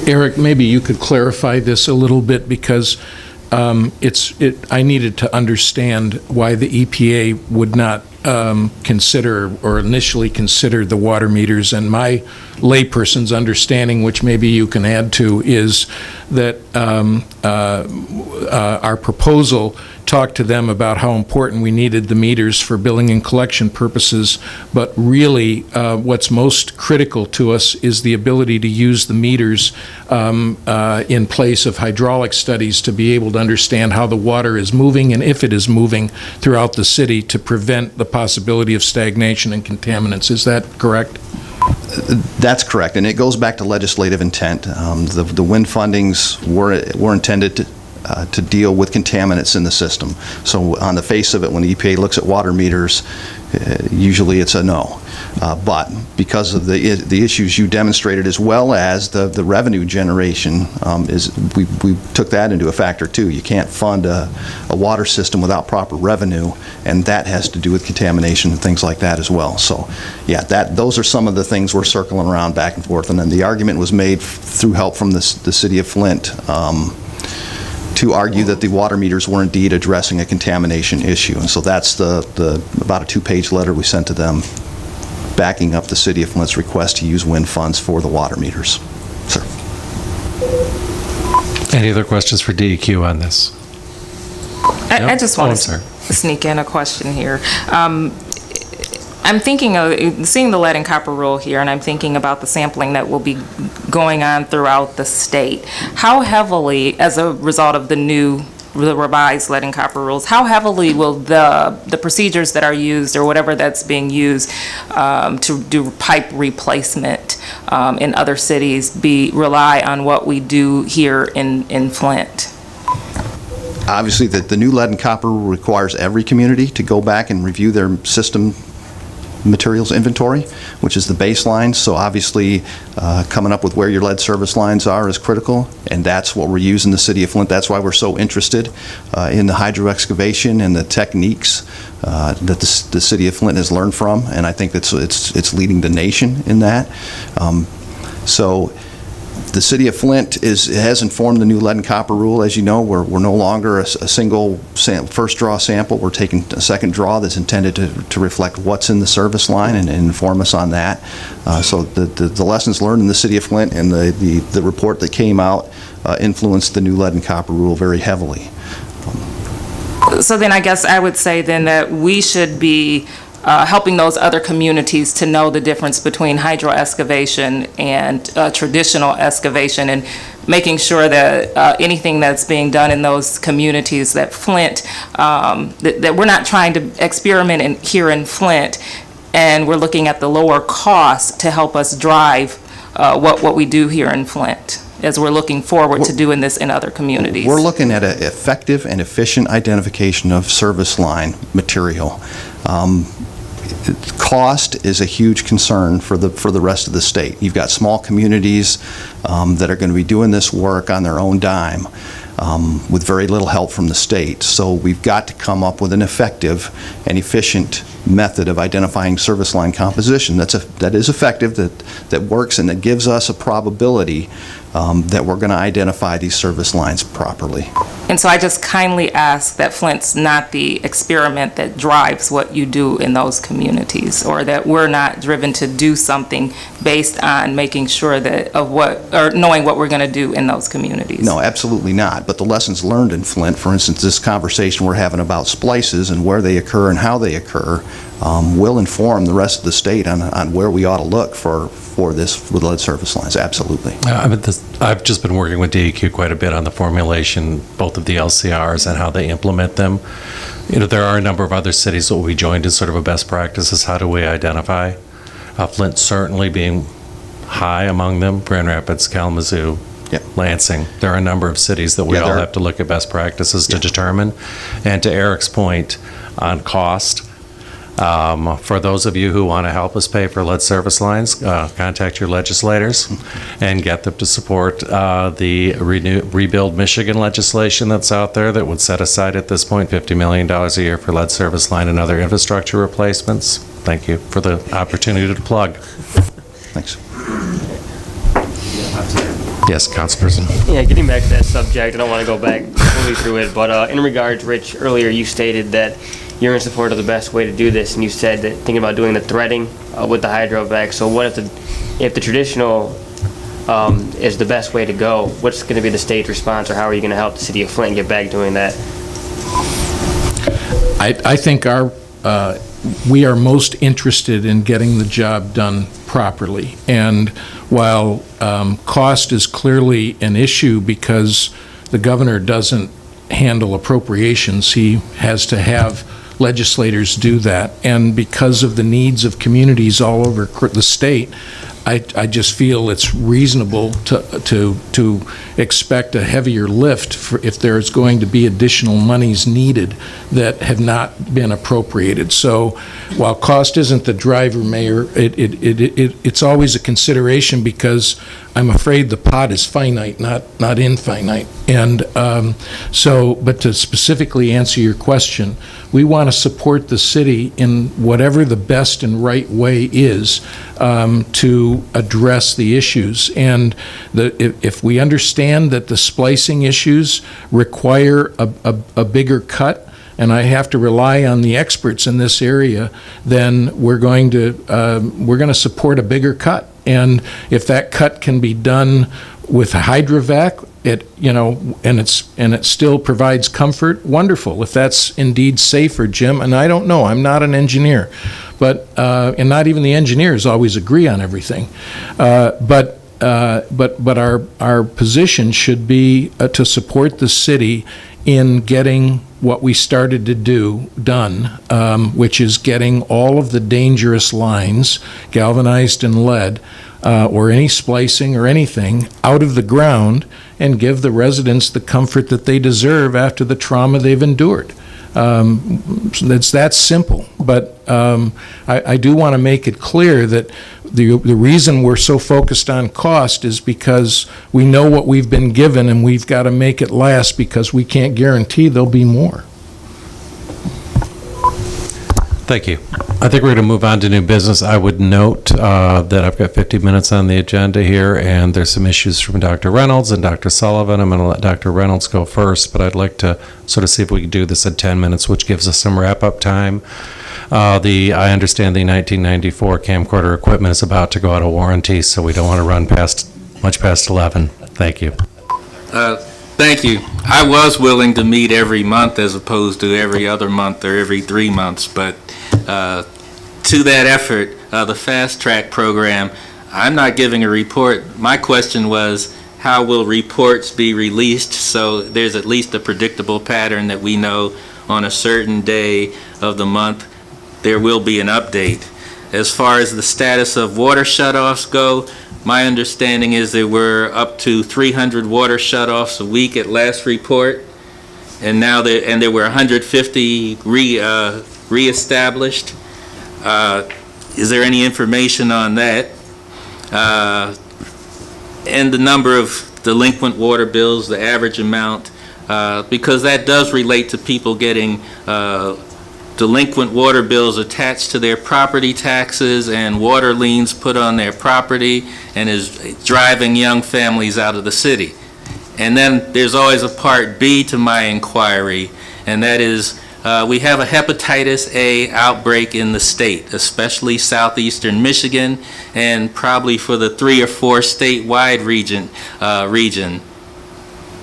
Eric, maybe you could clarify this a little bit, because I needed to understand why the EPA would not consider or initially consider the water meters. And my layperson's understanding, which maybe you can add to, is that our proposal talked to them about how important we needed the meters for billing and collection purposes, but really what's most critical to us is the ability to use the meters in place of hydraulic studies to be able to understand how the water is moving and if it is moving throughout the city to prevent the possibility of stagnation and contaminants. Is that correct? That's correct, and it goes back to legislative intent. The WIN fundings were intended to deal with contaminants in the system. So on the face of it, when the EPA looks at water meters, usually it's a no. But because of the issues you demonstrated, as well as the revenue generation, we took that into a factor too. You can't fund a water system without proper revenue, and that has to do with contamination and things like that as well. So yeah, those are some of the things we're circling around back and forth. And then the argument was made through help from the city of Flint to argue that the water meters were indeed addressing a contamination issue. And so that's about a 2-page letter we sent to them backing up the city of Flint's request to use WIN funds for the water meters. Sir. Any other questions for DEQ on this? I just want to sneak in a question here. I'm thinking of seeing the lead and copper rule here, and I'm thinking about the sampling that will be going on throughout the state. How heavily, as a result of the revised lead and copper rules, how heavily will the procedures that are used or whatever that's being used to do pipe replacement in other cities rely on what we do here in Flint? Obviously, the new lead and copper rule requires every community to go back and review their system materials inventory, which is the baseline. So obviously, coming up with where your lead service lines are is critical, and that's what we're using the city of Flint. That's why we're so interested in the hydro excavation and the techniques that the city of Flint has learned from, and I think it's leading the nation in that. So the city of Flint has informed the new lead and copper rule. As you know, we're no longer a single first draw sample. We're taking a second draw that's intended to reflect what's in the service line and inform us on that. So the lessons learned in the city of Flint and the report that came out influenced the new lead and copper rule very heavily. So then I guess I would say then that we should be helping those other communities to know the difference between hydro excavation and traditional excavation, and making sure that anything that's being done in those communities, that Flint, that we're not trying to experiment here in Flint, and we're looking at the lower cost to help us drive what we do here in Flint, as we're looking forward to doing this in other communities. We're looking at an effective and efficient identification of service line material. Cost is a huge concern for the rest of the state. You've got small communities that are going to be doing this work on their own dime with very little help from the state. So we've got to come up with an effective and efficient method of identifying service line composition that is effective, that works, and that gives us a probability that we're going to identify these service lines properly. And so I just kindly ask that Flint's not the experiment that drives what you do in those communities, or that we're not driven to do something based on making sure or knowing what we're going to do in those communities. No, absolutely not. But the lessons learned in Flint, for instance, this conversation we're having about splices and where they occur and how they occur, will inform the rest of the state on where we ought to look for this with lead service lines. Absolutely. I've just been working with DEQ quite a bit on the formulation, both of the LCRs and how they implement them. There are a number of other cities that will be joined as sort of a best practices. How do we identify? Flint certainly being high among them, Grand Rapids, Kalamazoo, Lansing. There are a number of cities that we all have to look at best practices to determine. And to Eric's point on cost, for those of you who want to help us pay for lead service lines, contact your legislators and get them to support the Rebuild Michigan legislation that's out there that would set aside at this point $50 million a year for lead service line and other infrastructure replacements. Thank you for the opportunity to plug. Thanks. Yes, Councilperson. Yeah, getting back to that subject, I don't want to go back fully through it, but in regards, Rich, earlier you stated that you're in support of the best way to do this, and you said that thinking about doing the threading with the hydrovac. So what if the traditional is the best way to go? What's going to be the state's response, or how are you going to help the city of Flint get back doing that? I think we are most interested in getting the job done properly. And while cost is clearly an issue because the governor doesn't handle appropriations, he has to have legislators do that. And because of the needs of communities all over the state, I just feel it's reasonable to expect a heavier lift if there's going to be additional monies needed that have not been appropriated. So while cost isn't the driver, Mayor, it's always a consideration because I'm afraid the pot is finite, not infinite. And but to specifically answer your question, we want to support the city in whatever the best and right way is to address the issues. And if we understand that the splicing issues require a bigger cut, and I have to rely on the experts in this area, then we're going to support a bigger cut. And if that cut can be done with a hydrovac, and it still provides comfort, wonderful. If that's indeed safer, Jim, and I don't know, I'm not an engineer, but and not even the engineers always agree on everything. But our position should be to support the city in getting what we started to do done, which is getting all of the dangerous lines, galvanized and lead, or any splicing or anything, out of the ground and give the residents the comfort that they deserve after the trauma they've endured. It's that simple. But I do want to make it clear that the reason we're so focused on cost is because we know what we've been given and we've got to make it last because we can't guarantee there'll be more. Thank you. I think we're going to move on to new business. I would note that I've got 50 minutes on the agenda here, and there's some issues from Dr. Reynolds and Dr. Sullivan. I'm going to let Dr. Reynolds go first, but I'd like to sort of see if we can do this in 10 minutes, which gives us some wrap-up time. I understand the 1994 camcorder equipment is about to go out of warranty, so we don't want to run much past 11. Thank you. Thank you. I was willing to meet every month as opposed to every other month or every 3 months, but to that effort, the Fast Track program, I'm not giving a report. My question was, how will reports be released so there's at least a predictable pattern that we know on a certain day of the month there will be an update. As far as the status of water shutoffs go, my understanding is there were up to 300 water shutoffs a week at last report, and now there were 150 reestablished. Is there any information on that? And the number of delinquent water bills, the average amount, because that does relate to people getting delinquent water bills attached to their property taxes and water liens put on their property, and is driving young families out of the city. And then there's always a part B to my inquiry, and that is we have a hepatitis A outbreak in the state, especially southeastern Michigan, and probably for the 3 or 4 statewide region.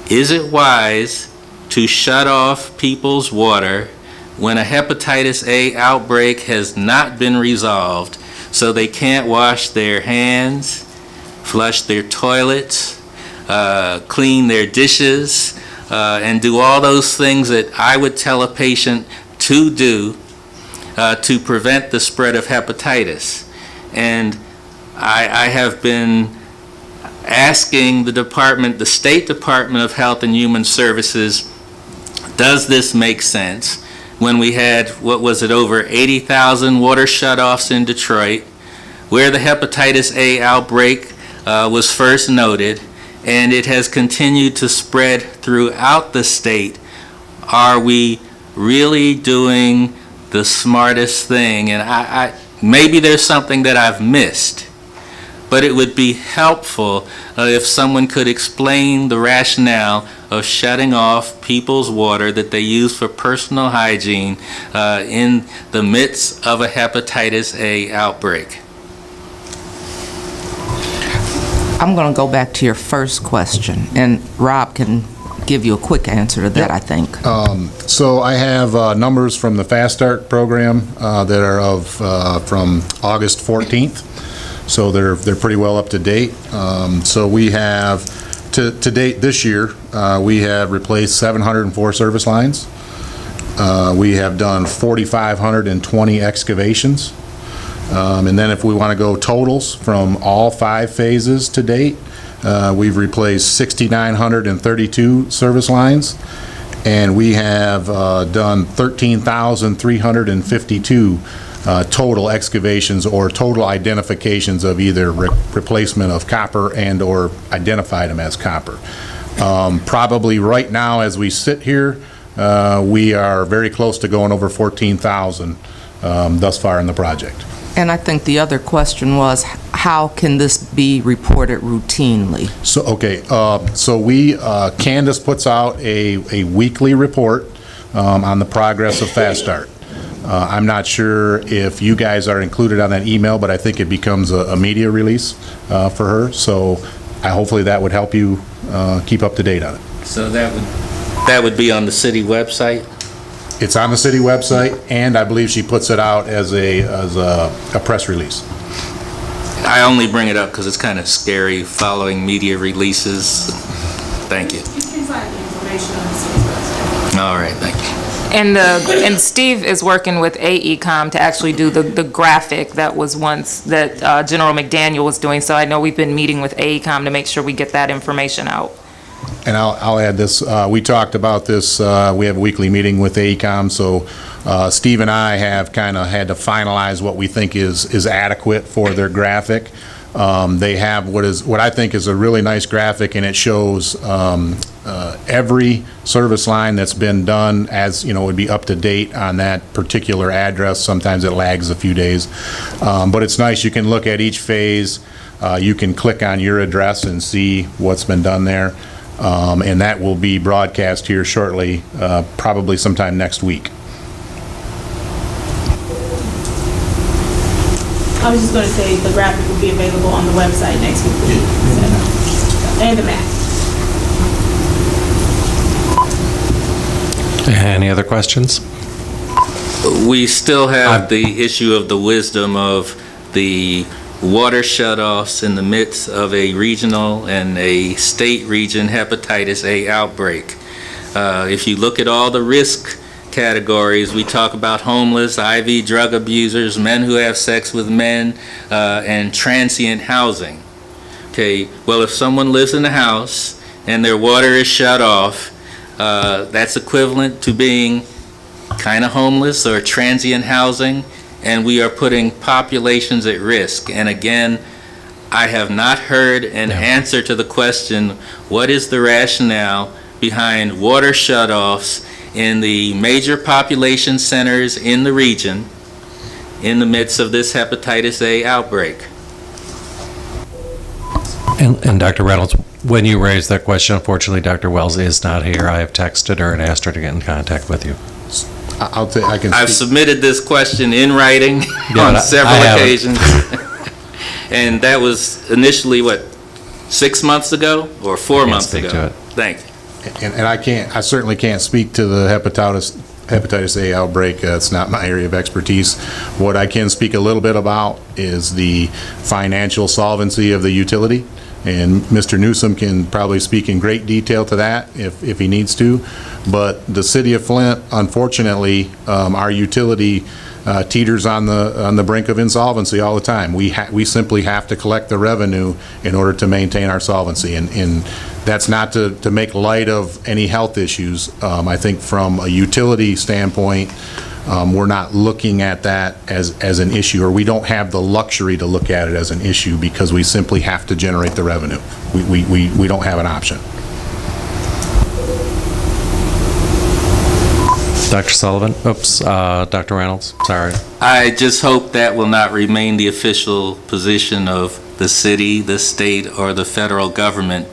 Is it wise to shut off people's water when a hepatitis A outbreak has not been resolved, so they can't wash their hands, flush their toilets, clean their dishes, and do all those things that I would tell a patient to do to prevent the spread of hepatitis? And I have been asking the State Department of Health and Human Services, does this make sense? When we had, over 80,000 water shutoffs in Detroit, where the hepatitis A outbreak was first noted, and it has continued to spread throughout the state. Are we really doing the smartest thing? And maybe there's something that I've missed, but it would be helpful if someone could explain the rationale of shutting off people's water that they use for personal hygiene in the midst of a hepatitis A outbreak. I'm going to go back to your first question, and Rob can give you a quick answer to that, I think. So I have numbers from the Fast Start program that are from August 14th. So they're pretty well up to date. So we have, to date this year, we have replaced 704 service lines. We have done 4,520 excavations. And then if we want to go totals from all 5 phases to date, we've replaced 6,932 service lines, and we have done 13,352 total excavations or total identifications of either replacement of copper and or identified them as copper. Probably right now as we sit here, we are very close to going over 14,000 thus far in the project. And I think the other question was, how can this be reported routinely? So, okay, so we, Candace puts out a weekly report on the progress of Fast Start. I'm not sure if you guys are included on that email, but I think it becomes a media release for her. So hopefully that would help you keep up to date on it. So that would be on the city website? It's on the city website, and I believe she puts it out as a press release. I only bring it up because it's kind of scary following media releases. Thank you. You can find the information on the city's website. All right, thank you. And Steve is working with AECom to actually do the graphic that was once that General McDaniel was doing. So I know we've been meeting with AECom to make sure we get that information out. And I'll add this, we talked about this, we have a weekly meeting with AECom, so Steve and I have kind of had to finalize what we think is adequate for their graphic. They have what I think is a really nice graphic, and it shows every service line that's been done, as you know, would be up to date on that particular address. Sometimes it lags a few days, but it's nice. You can look at each phase. You can click on your address and see what's been done there. And that will be broadcast here shortly, probably sometime next week. I was just going to say the graphic will be available on the website next week. And the map. Any other questions? We still have the issue of the wisdom of the water shutoffs in the midst of a regional and a state region hepatitis A outbreak. If you look at all the risk categories, we talk about homeless, IV drug abusers, men who have sex with men, and transient housing. Okay, well, if someone lives in a house and their water is shut off, that's equivalent to being kind of homeless or transient housing, and we are putting populations at risk. And again, I have not heard an answer to the question, what is the rationale behind water shutoffs in the major population centers in the region in the midst of this hepatitis A outbreak? And Dr. Reynolds, when you raised that question, unfortunately, Dr. Wells is not here. I have texted her and asked her to get in contact with you. I've submitted this question in writing on several occasions. And that was initially, what, 6 months ago or 4 months ago? To it. Thank you. And I certainly can't speak to the hepatitis A outbreak. It's not my area of expertise. What I can speak a little bit about is the financial solvency of the utility. And Mr. Newsom can probably speak in great detail to that if he needs to. But the city of Flint, unfortunately, our utility teeters on the brink of insolvency all the time. We simply have to collect the revenue in order to maintain our solvency. And that's not to make light of any health issues. I think from a utility standpoint, we're not looking at that as an issue, or we don't have the luxury to look at it as an issue because we simply have to generate the revenue. We don't have an option. Dr. Sullivan? Oops, Dr. Reynolds, sorry. I just hope that will not remain the official position of the city, the state, or the federal government.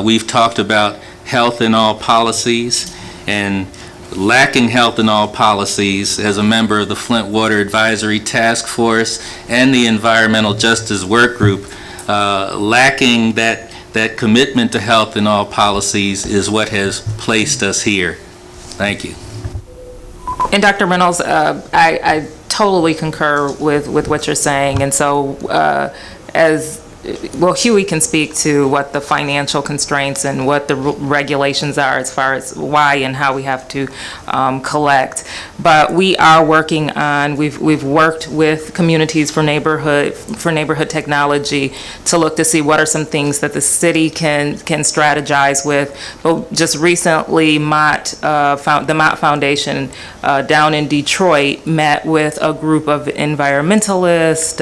We've talked about health in all policies, and lacking health in all policies as a member of the Flint Water Advisory Task Force and the Environmental Justice Work Group, lacking that that commitment to health in all policies is what has placed us here. Thank you. And Dr. Reynolds, I totally concur with what you're saying. And so Huey can speak to what the financial constraints and what the regulations are as far as why and how we have to collect. But we are working on, we've worked with communities for neighborhood technology to look to see what are some things that the city can strategize with. But just recently, the Mott Foundation down in Detroit met with a group of environmentalists,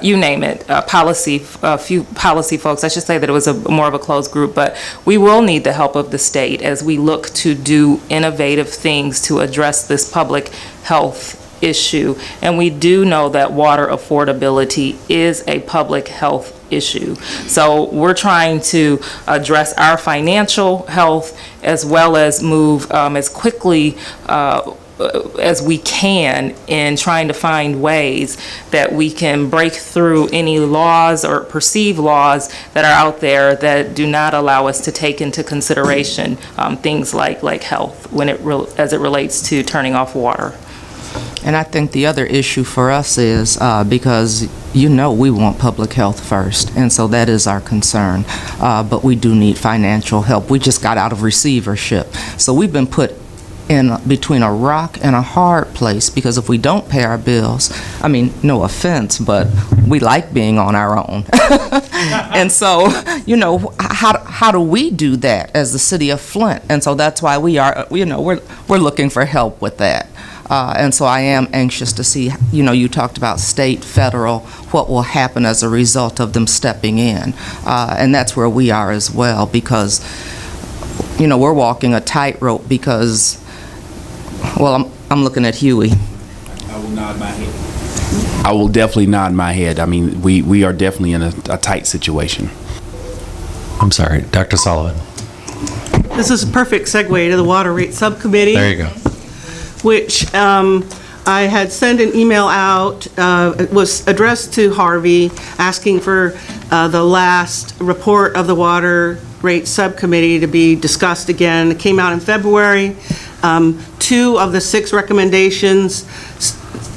you name it, policy folks. I should say that it was more of a closed group, but we will need the help of the state as we look to do innovative things to address this public health issue. And we do know that water affordability is a public health issue. So we're trying to address our financial health as well as move as quickly as we can in trying to find ways that we can break through any laws or perceived laws that are out there that do not allow us to take into consideration things like health as it relates to turning off water. And I think the other issue for us is because we want public health first, and so that is our concern. But we do need financial help. We just got out of receivership, so we've been put in between a rock and a hard place, because if we don't pay our bills, I mean, no offense, but we like being on our own. And so, how do we do that as the city of Flint? And so that's why we're looking for help with that. And so I am anxious to see, you talked about state, federal, what will happen as a result of them stepping in. And that's where we are as well, because, we're walking a tightrope because, well, I'm looking at Huey. I will nod my head. I will definitely nod my head. I mean, we are definitely in a tight situation. I'm sorry, Dr. Sullivan. This is a perfect segue to the Water Rate Subcommittee. There you go. Which I had sent an email out, it was addressed to Harvey, asking for the last report of the Water Rate Subcommittee to be discussed again. It came out in February. 2 of the 6 recommendations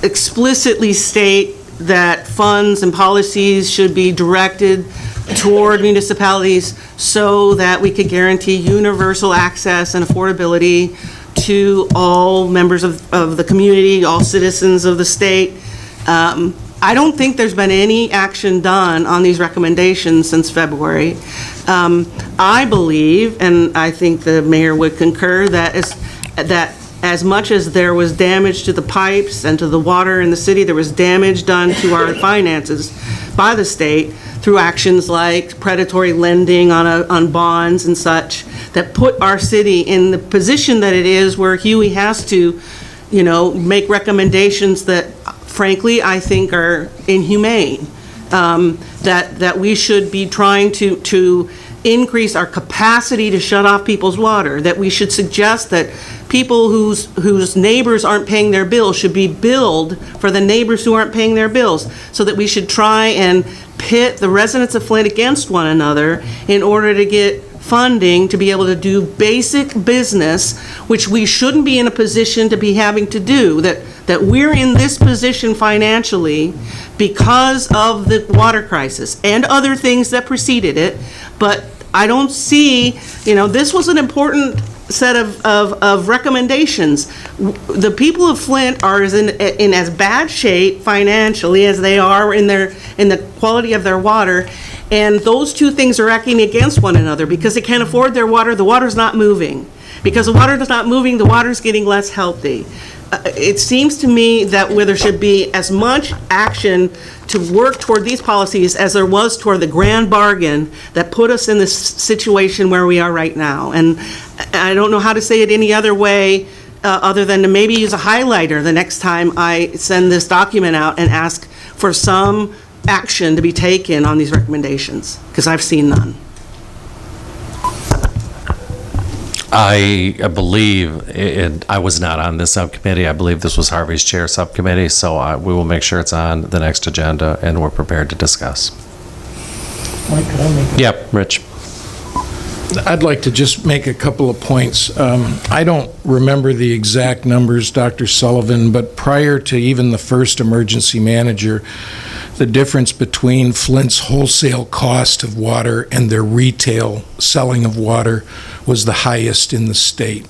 explicitly state that funds and policies should be directed toward municipalities so that we could guarantee universal access and affordability to all members of the community, all citizens of the state. I don't think there's been any action done on these recommendations since February. I believe, and I think the mayor would concur, that as much as there was damage to the pipes and to the water in the city, there was damage done to our finances by the state through actions like predatory lending on bonds and such, that put our city in the position that it is, where Huey has to, make recommendations that, frankly, I think are inhumane. That we should be trying to increase our capacity to shut off people's water, that we should suggest that people whose neighbors aren't paying their bills should be billed for the neighbors who aren't paying their bills, so that we should try and pit the residents of Flint against one another in order to get funding to be able to do basic business, which we shouldn't be in a position to be having to do, that we're in this position financially because of the water crisis and other things that preceded it. But I don't see, this was an important set of recommendations. The people of Flint are in as bad shape financially as they are in the quality of their water, and those 2 things are acting against one another because they can't afford their water. The water's not moving. Because the water is not moving, the water's getting less healthy. It seems to me that where there should be as much action to work toward these policies as there was toward the grand bargain that put us in this situation where we are right now. And I don't know how to say it any other way other than to maybe use a highlighter the next time I send this document out and ask for some action to be taken on these recommendations, because I've seen none. I believe, I was not on this subcommittee. I believe this was Harvey's chair subcommittee, so we will make sure it's on the next agenda and we're prepared to discuss. Mike, could I make Yep, Rich. I'd like to just make a couple of points. I don't remember the exact numbers, Dr. Sullivan, but prior to even the first emergency manager, the difference between Flint's wholesale cost of water and their retail selling of water was the highest in the state.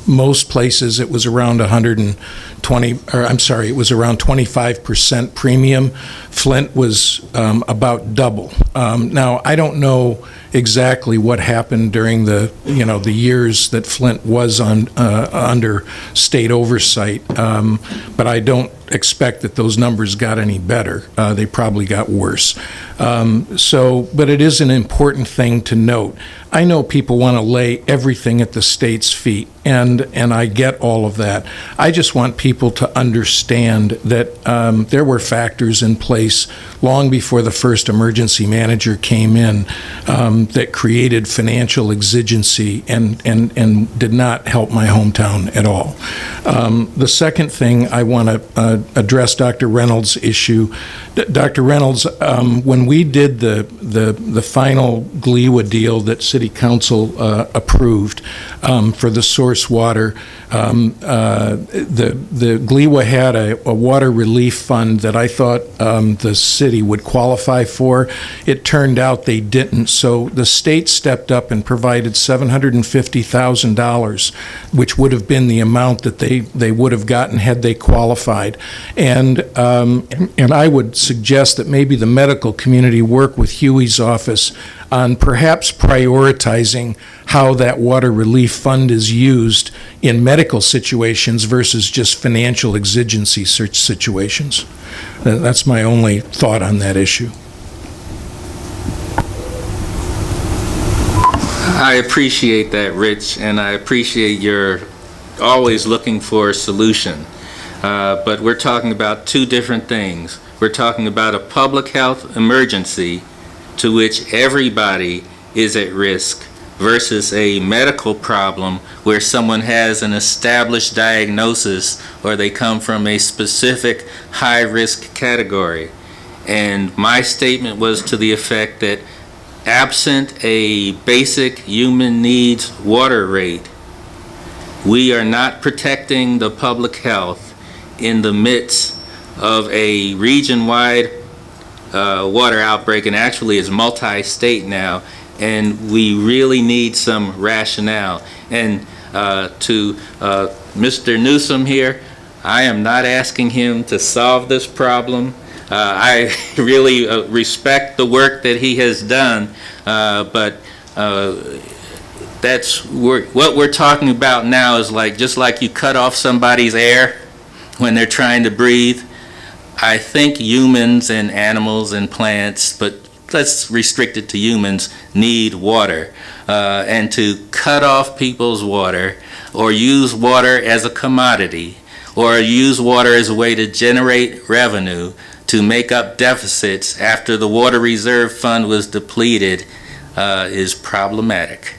Most places it was around 25% premium. Flint was about double. Now, I don't know exactly what happened during the years that Flint was under state oversight, but I don't expect that those numbers got any better. They probably got worse. But it is an important thing to note. I know people want to lay everything at the state's feet, and I get all of that. I just want people to understand that there were factors in place long before the first emergency manager came in that created financial exigency and did not help my hometown at all. The second thing I want to address Dr. Reynolds' issue. Dr. Reynolds, when we did the final GLEWA deal that City Council approved for the source water, the GLEWA had a water relief fund that I thought the city would qualify for. It turned out they didn't, so the state stepped up and provided $750,000, which would have been the amount that they would have gotten had they qualified. And I would suggest that maybe the medical community work with Huey's office on perhaps prioritizing how that water relief fund is used in medical situations versus just financial exigency situations. That's my only thought on that issue. I appreciate that, Rich, and I appreciate your always looking for a solution. But we're talking about two different things. We're talking about a public health emergency to which everybody is at risk versus a medical problem where someone has an established diagnosis or they come from a specific high-risk category. And my statement was to the effect that absent a basic human needs water rate, we are not protecting the public health in the midst of a region-wide water outbreak, and actually it's multi-state now, and we really need some rationale. And to Mr. Newsom here, I am not asking him to solve this problem. I really respect the work that he has done, but that's what we're talking about now is just like you cut off somebody's air when they're trying to breathe. I think humans and animals and plants, but let's restrict it to humans, need water. And to cut off people's water or use water as a commodity or use water as a way to generate revenue to make up deficits after the water reserve fund was depleted is problematic.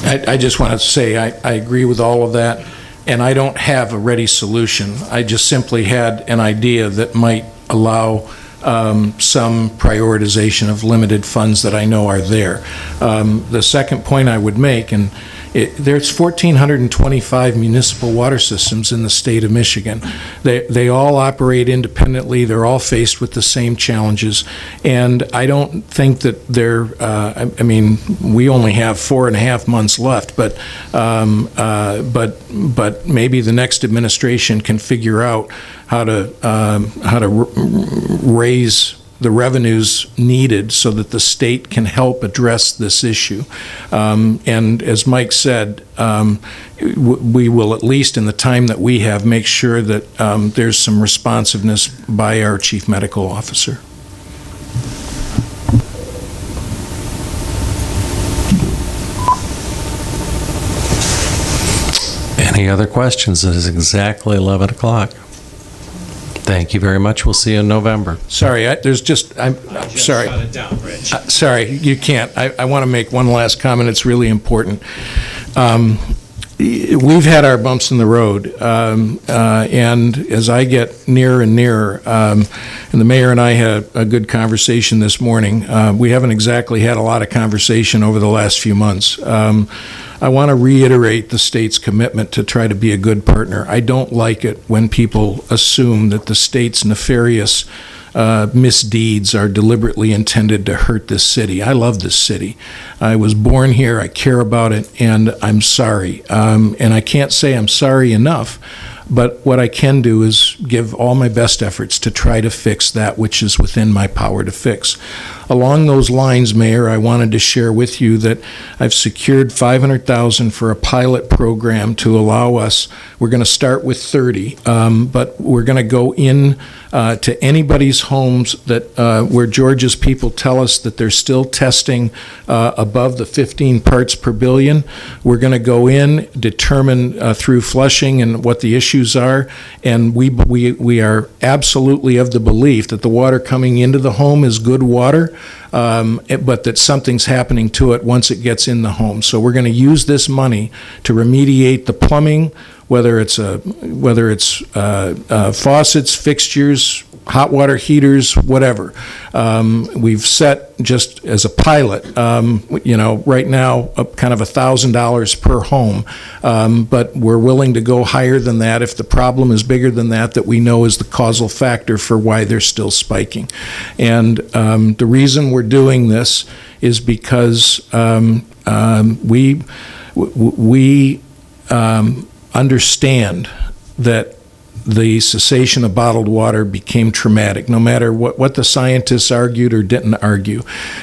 I just want to say I agree with all of that, and I don't have a ready solution. I just simply had an idea that might allow some prioritization of limited funds that I know are there. The second point I would make, and there's 1,425 municipal water systems in the state of Michigan. They all operate independently. They're all faced with the same challenges. And I don't think that they're, I mean, we only have 4.5 months left, but maybe the next administration can figure out how to raise the revenues needed so that the state can help address this issue. And as Mike said, we will, at least in the time that we have, make sure that there's some responsiveness by our chief medical officer. Any other questions? It is exactly 11 o'clock. Thank you very much. We'll see you in November. Sorry, I'm sorry. Shut it down, Rich. Sorry, you can't. I want to make one last comment. It's really important. we've had our bumps in the road, and as I get nearer and nearer, and the mayor and I had a good conversation this morning. We haven't exactly had a lot of conversation over the last few months. I want to reiterate the state's commitment to try to be a good partner. I don't like it when people assume that the state's nefarious misdeeds are deliberately intended to hurt this city. I love this city. I was born here, I care about it, and I'm sorry. And I can't say I'm sorry enough, but what I can do is give all my best efforts to try to fix that which is within my power to fix. Along those lines, Mayor, I wanted to share with you that I've secured $500,000 for a pilot program to allow us, we're going to start with 30, but we're going to go in to anybody's homes that where Georgia's people tell us that they're still testing above the 15 parts per billion. We're going to go in, determine through flushing and what the issues are, and we are absolutely of the belief that the water coming into the home is good water, but that something's happening to it once it gets in the home. So we're going to use this money to remediate the plumbing, whether it's faucets, fixtures, hot water heaters, whatever. We've set, just as a pilot, right now, kind of $1,000 per home, but we're willing to go higher than that if the problem is bigger than that we know is the causal factor for why they're still spiking. And the reason we're doing this is because we understand that the cessation of bottled water became traumatic, no matter what the scientists argued or didn't argue.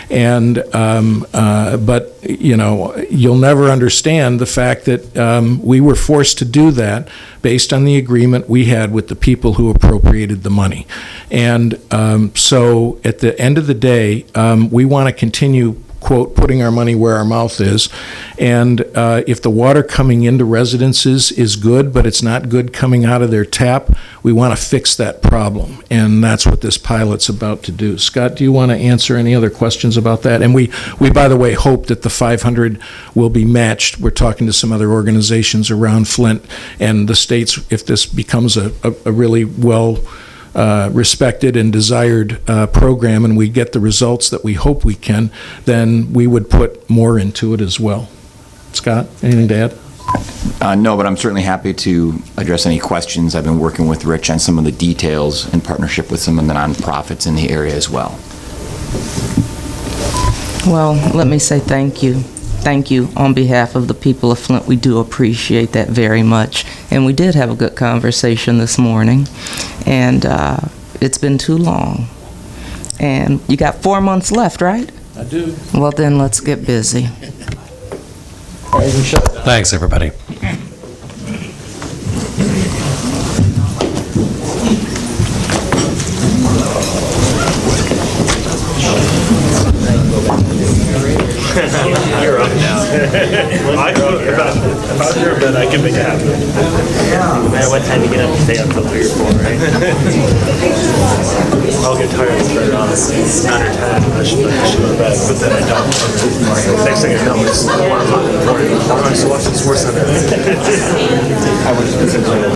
And but you'll never understand the fact that we were forced to do that based on the agreement we had with the people who appropriated the money. And so at the end of the day, we want to continue, quote, putting our money where our mouth is. And if the water coming into residences is good, but it's not good coming out of their tap, we want to fix that problem. And that's what this pilot's about to do. Scott, do you want to answer any other questions about that? And we by the way, hope that the 500 will be matched. We're talking to some other organizations around Flint and the states. If this becomes a really well respected and desired program, and we get the results that we hope we can, then we would put more into it as well. Scott, anything to add? No, but I'm certainly happy to address any questions. I've been working with Rich on some of the details in partnership with some of the nonprofits in the area as well. Well, let me say thank you. Thank you on behalf of the people of Flint. We do appreciate that very much. And we did have a good conversation this morning. And it's been too long. And you got 4 months left, right? I do. Well, then let's get busy. Thanks, everybody. You're up now. If I was your bed, I can make it happen. No matter what time you get up, you stay up till 3 or 4, right? I'll get tired and better honestly. 9 or 10, I should go to bed, but then I don't. Next thing I know, it's 1 o'clock in the morning. I'm watching Sports Center.